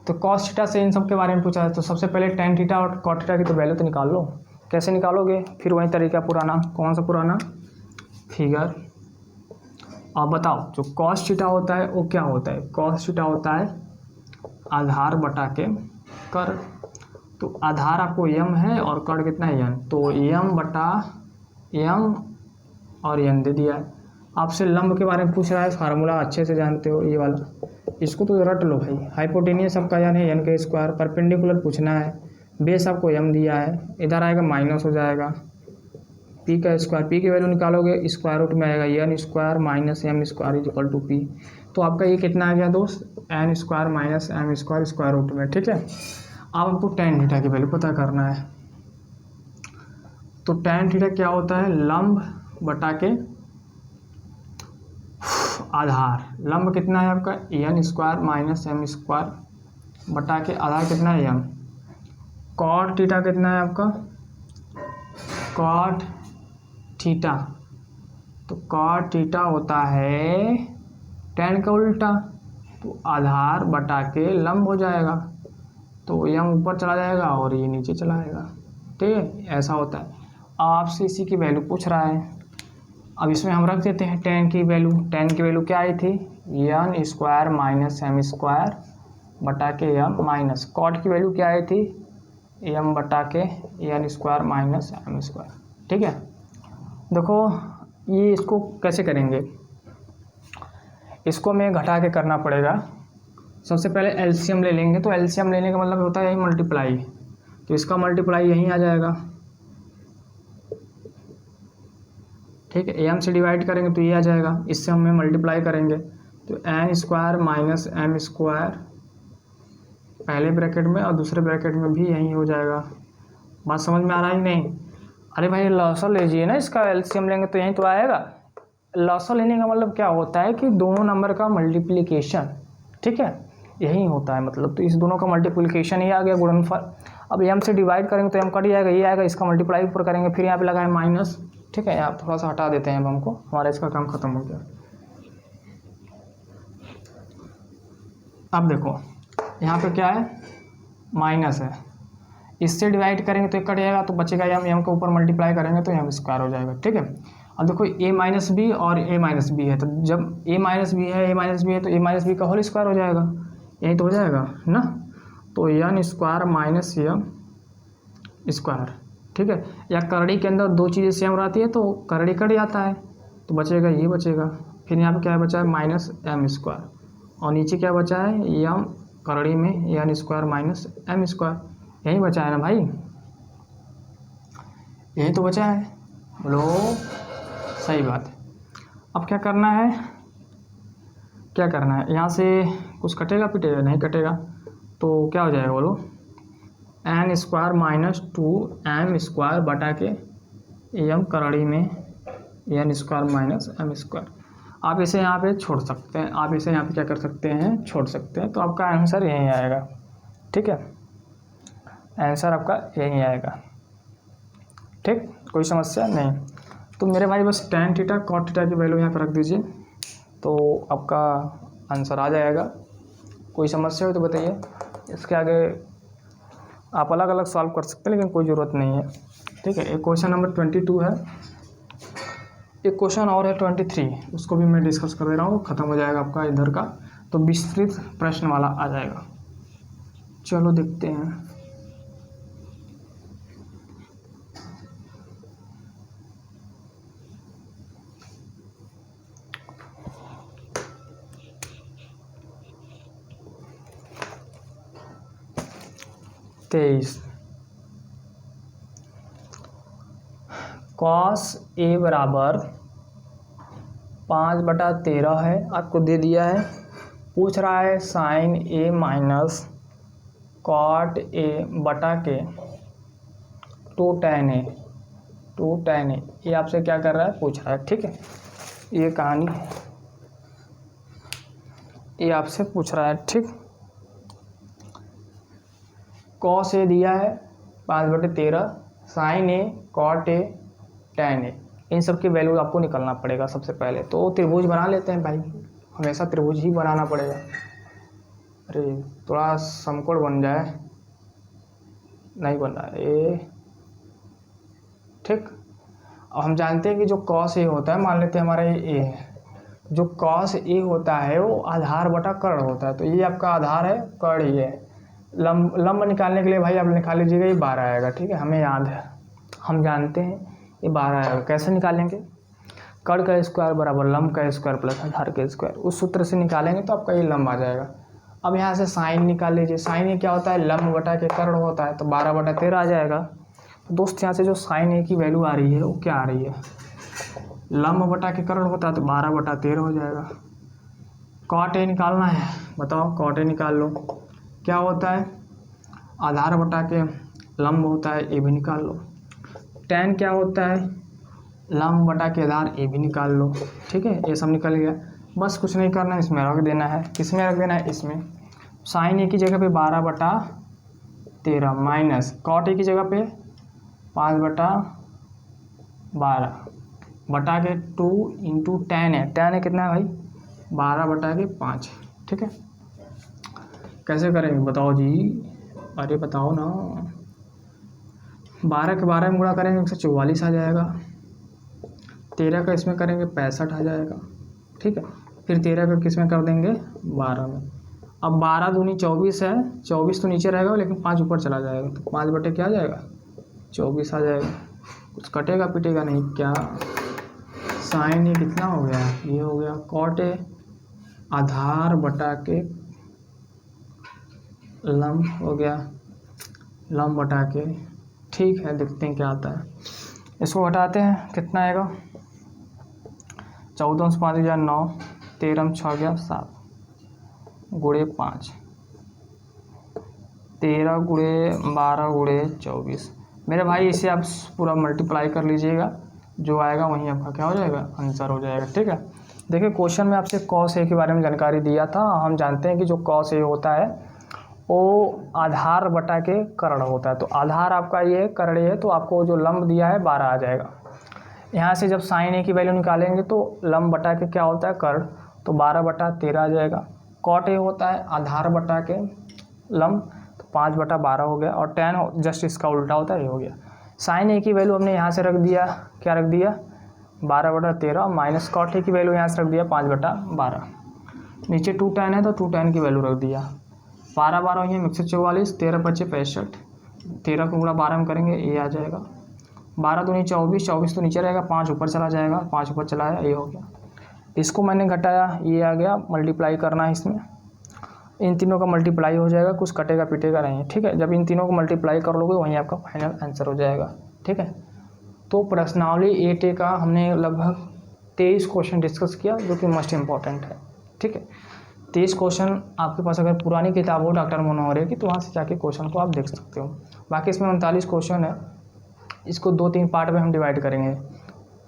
Speaker 1: तो कॉस थीटा से इन सब के बारे में पूछा है, तो सबसे पहले tan थीटा और कॉट थीटा की तो वैल्यू तो निकाल लो। कैसे निकालोगे, फिर वही तरीका पुराना, कौन सा पुराना, फिगर। अब बताओ, जो कॉस थीटा होता है वो क्या होता है, कॉस थीटा होता है आधार बटा के कर। तो आधार आपको m है और कर कितना है n, तो m बटा m और n दे दिया है। आपसे लंब के बारे में पूछ रहा है, फार्मूला अच्छे से जानते हो ये वाला, इसको तो रट लो भाई। हाइपोटेनियस आपका यानी है n का स्क्वायर, परपेंडिकुलर पूछना है, बेस आपको m दिया है, इधर आएगा माइनस हो जाएगा p का स्क्वायर, p की वैल्यू निकालोगे स्क्वायर रूट में आएगा n square minus m square is equal to p। तो आपका ये कितना आ गया दोस्त, n square minus m square square root में, ठीक है। अब आपको tan थीटा की वैल्यू पता करना है। तो tan थीटा क्या होता है, लंब बटा के आधार। लंब कितना है आपका n square minus m square बटा के आधार कितना है m। कॉट थीटा कितना है आपका, कॉट थीटा, तो कॉट थीटा होता है tan का उल्टा, तो आधार बटा के लंब हो जाएगा, तो m ऊपर चला जाएगा और ये नीचे चला जाएगा, ठीक है, ऐसा होता है। आपसे इसी की वैल्यू पूछ रहा है। अब इसमें हम रख देते हैं tan की वैल्यू। tan की वैल्यू क्या आई थी, n square minus m square बटा के m माइनस, कॉट की वैल्यू क्या आई थी, m बटा के n square minus m square, ठीक है। देखो ये इसको कैसे करेंगे, इसको हमें घटा के करना पड़ेगा। सबसे पहले एलसीएम ले लेंगे, तो एलसीएम लेने का मतलब होता है यही मल्टीप्लाई, तो इसका मल्टीप्लाई यहीं आ जाएगा, ठीक है। m से डिवाइड करेंगे तो ये आ जाएगा, इससे हमें मल्टीप्लाई करेंगे तो n square minus m square पहले ब्रैकेट में और दूसरे ब्रैकेट में भी यही हो जाएगा। बात समझ में आ रहा है नहीं, अरे भाई लॉसर लीजिए ना, इसका एलसीएम लेंगे तो यहीं तो आएगा। लॉसर लेने का मतलब क्या होता है कि दोनों नंबर का मल्टीप्लिकेशन, ठीक है, यही होता है मतलब। तो इस दोनों का मल्टीप्लिकेशन ही आ गया, गुणनफल। अब m से डिवाइड करेंगे तो m कट जाएगा, ये आएगा, इसका मल्टीप्लाई ऊपर करेंगे, फिर यहाँ पे लगाए माइनस, ठीक है। यहाँ थोड़ा सा हटा देते हैं अब हमको, हमारा इसका काम खत्म हो गया। अब देखो यहाँ पे क्या है, माइनस है, इससे डिवाइड करेंगे तो एक कट जाएगा, तो बचेगा m के ऊपर मल्टीप्लाई करेंगे तो m स्क्वायर हो जाएगा, ठीक है। अब देखो a माइनस बी और a माइनस बी है, तो जब a माइनस बी है तो a माइनस बी का होल स्क्वायर हो जाएगा, यही तो हो जाएगा ना। तो n square minus m square, ठीक है। या करड़ी के अंदर दो चीज़ें सेम रहती है तो करड़ी कट जाता है, तो बचेगा ये बचेगा। फिर यहाँ पे क्या बचा है, माइनस m स्क्वायर, और नीचे क्या बचा है, m करड़ी में n square minus m square, यही बचा है ना भाई, यही तो बचा है, बोलो सही बात है। अब क्या करना है, क्या करना है, यहाँ से कुछ कटेगा पिटेगा, नहीं कटेगा, तो क्या हो जाएगा बोलो, n square minus 2m square बटा के m करड़ी में n square minus m square. आप इसे यहाँ पे छोड़ सकते हैं, आप इसे यहाँ पे क्या कर सकते हैं, छोड़ सकते हैं, तो आपका आंसर यही आएगा, ठीक है, आंसर आपका यही आएगा, ठीक, कोई समस्या नहीं। तो मेरे भाई बस tan थीटा कॉट थीटा की वैल्यू यहाँ पर रख दीजिए, तो आपका आंसर आ जाएगा। कोई समस्या हो तो बताइए, इसके आगे आप अलग अलग सॉल्व कर सकते हैं, लेकिन कोई ज़रूरत नहीं है। ठीक है। एक क्वेश्चन नंबर 22 है, एक क्वेश्चन और है 23, उसको भी मैं डिस्कस कर दे रहा हूँ, ख़त्म हो जाएगा आपका इधर का, तो विस्तृत प्रश्न वाला आ जाएगा। चलो देखते हैं। तेईस, कॉस ए बराबर 5/13 है, आपको दे दिया है। पूछ रहा है sine A minus cot A बटा के 2 tan ए, ये आपसे क्या कर रहा है, पूछ रहा है। ठीक है, ये कहानी ये आपसे पूछ रहा है। ठीक, कॉस ए दिया है 5/13, sine A, cot A, tan A, इन सब की वैल्यू आपको निकलना पड़ेगा सबसे पहले। तो त्रिभुज बना लेते हैं भाई, हमेशा त्रिभुज ही बनाना पड़ेगा। अरे थोड़ा समकोण बन जाए, नहीं बन रहा है। ठीक, अब हम जानते हैं कि जो कॉस ए होता है, मान लेते हैं हमारा ये ए है, जो कॉस ए होता है वो आधार बटा कर्ण होता है। तो ये आपका आधार है, कर्ण ये है। लंब निकालने के लिए भाई आप निकाल लीजिएगा, ये 12 आएगा। ठीक है, हमें याद है, हम जानते हैं ये 12 आएगा। कैसे निकालेंगे, कर्ण का स्क्वायर बराबर लंब का स्क्वायर प्लस आधार का स्क्वायर, उस सूत्र से निकालेंगे तो आपका ये लंब आ जाएगा। अब यहाँ से साइन निकाल लीजिए, साइन ये क्या होता है, लंब बटा के कर्ण होता है, तो 12/13 आ जाएगा। तो दोस्त यहाँ से जो साइन ए की वैल्यू आ रही है वो क्या आ रही है, लंब बटा के कर्ण होता है तो 12/13 हो जाएगा। कॉट ए निकालना है, बताओ कॉट ए निकाल लो, क्या होता है, आधार बटा के लंब होता है, ए भी निकाल लो। tan क्या होता है, लंब बटा के आधार, ए भी निकाल लो। ठीक है, ये सब निकल गया। बस कुछ नहीं करना है, इसमें रख देना है। किस में रख देना है, इसमें। साइन ए की जगह पे 12/13 माइनस कॉट ए की जगह पे 5/12 बटा के 2 इंटू tan है। tan है कितना है भाई, 12/5। ठीक है, कैसे करेंगे बताओ जी, अरे बताओ ना। 12 के 12 में गुणा करेंगे 144 आ जाएगा। 13 का इसमें करेंगे 65 आ जाएगा। ठीक है, फिर 13 का किस में कर देंगे, 12 में। अब 12 दूनी 24 है, 24 तो नीचे रहेगा लेकिन 5 ऊपर चला जाएगा, तो 5 बटे क्या आ जाएगा, 24 आ जाएगा। कुछ कटेगा पिटेगा नहीं क्या। साइन ये कितना हो गया, ये हो गया। कॉट ए आधार बटा के लंब हो गया, लंब बटा के। ठीक है, देखते हैं क्या आता है। इसको हटाते हैं, कितना आएगा, 14 से 5 गया 9, 13 6 गया 7, गुणे 5, 13 गुणे 12 गुणे 24। मेरे भाई इसे आप पूरा मल्टीप्लाई कर लीजिएगा, जो आएगा वहीं आपका क्या हो जाएगा, आंसर हो जाएगा। ठीक है, देखिए क्वेश्चन में आपसे कॉस ए के बारे में जानकारी दिया था। हम जानते हैं कि जो कॉस ए होता है वो आधार बटा के कर्ण होता है। तो आधार आपका ये कर्ण है, तो आपको जो लंब दिया है 12 आ जाएगा। यहाँ से जब साइन ए की वैल्यू निकालेंगे तो लंब बटा के क्या होता है, कर्ण, तो 12/13 आ जाएगा। कॉट ए होता है आधार बटा के लंब, तो 5/12 हो गया। और tan जस्ट इसका उल्टा होता है, ये हो गया। साइन ए की वैल्यू हमने यहाँ से रख दिया, क्या रख दिया, 12/13 माइनस कॉट ए की वैल्यू यहाँ से रख दिया 5/12। नीचे 2 tan है तो 2 tan की वैल्यू रख दिया। 12/12 ये 144, 13 × 5 = 65, 13 को गुणा 12 में करेंगे, ये आ जाएगा। 12 दूनी 24, 24 तो नीचे रहेगा, 5 ऊपर चला जाएगा, 5 ऊपर चला आया, ये हो गया। इसको मैंने घटाया, ये आ गया। मल्टीप्लाई करना है इसमें, इन तीनों का मल्टीप्लाई हो जाएगा, कुछ कटेगा पिटेगा नहीं। ठीक है, जब इन तीनों को मल्टीप्लाई कर लोगे वहीं आपका फाइनल आंसर हो जाएगा। ठीक है, तो प्रश्नावली 8A का हमने लगभग 23 क्वेश्चन डिस्कस किया, जो कि मोस्ट इम्पॉर्टेंट है। ठीक है, 23 क्वेश्चन आपके पास अगर पुरानी किताब हो डॉक्टर मनोहर की, तो वहाँ से जाके क्वेश्चन को आप देख सकते हो। बाकी इसमें 39 क्वेश्चन है, इसको 2-3 पार्ट में हम डिवाइड करेंगे।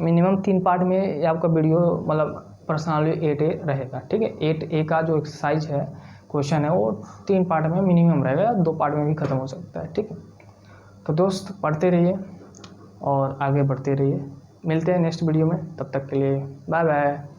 Speaker 1: मिनिमम 3 पार्ट में आपका वीडियो मतलब पर्सनली 8A रहेगा। ठीक है, 8A का जो एक्सरसाइज है, क्वेश्चन है, वो 3 पार्ट में मिनिमम रहेगा, 2 पार्ट में भी ख़त्म हो सकता है। ठीक है, तो दोस्त पढ़ते रहिए और आगे बढ़ते रहिए। मिलते हैं नेक्स्ट वीडियो में, तब तक के लिए बाय बाय।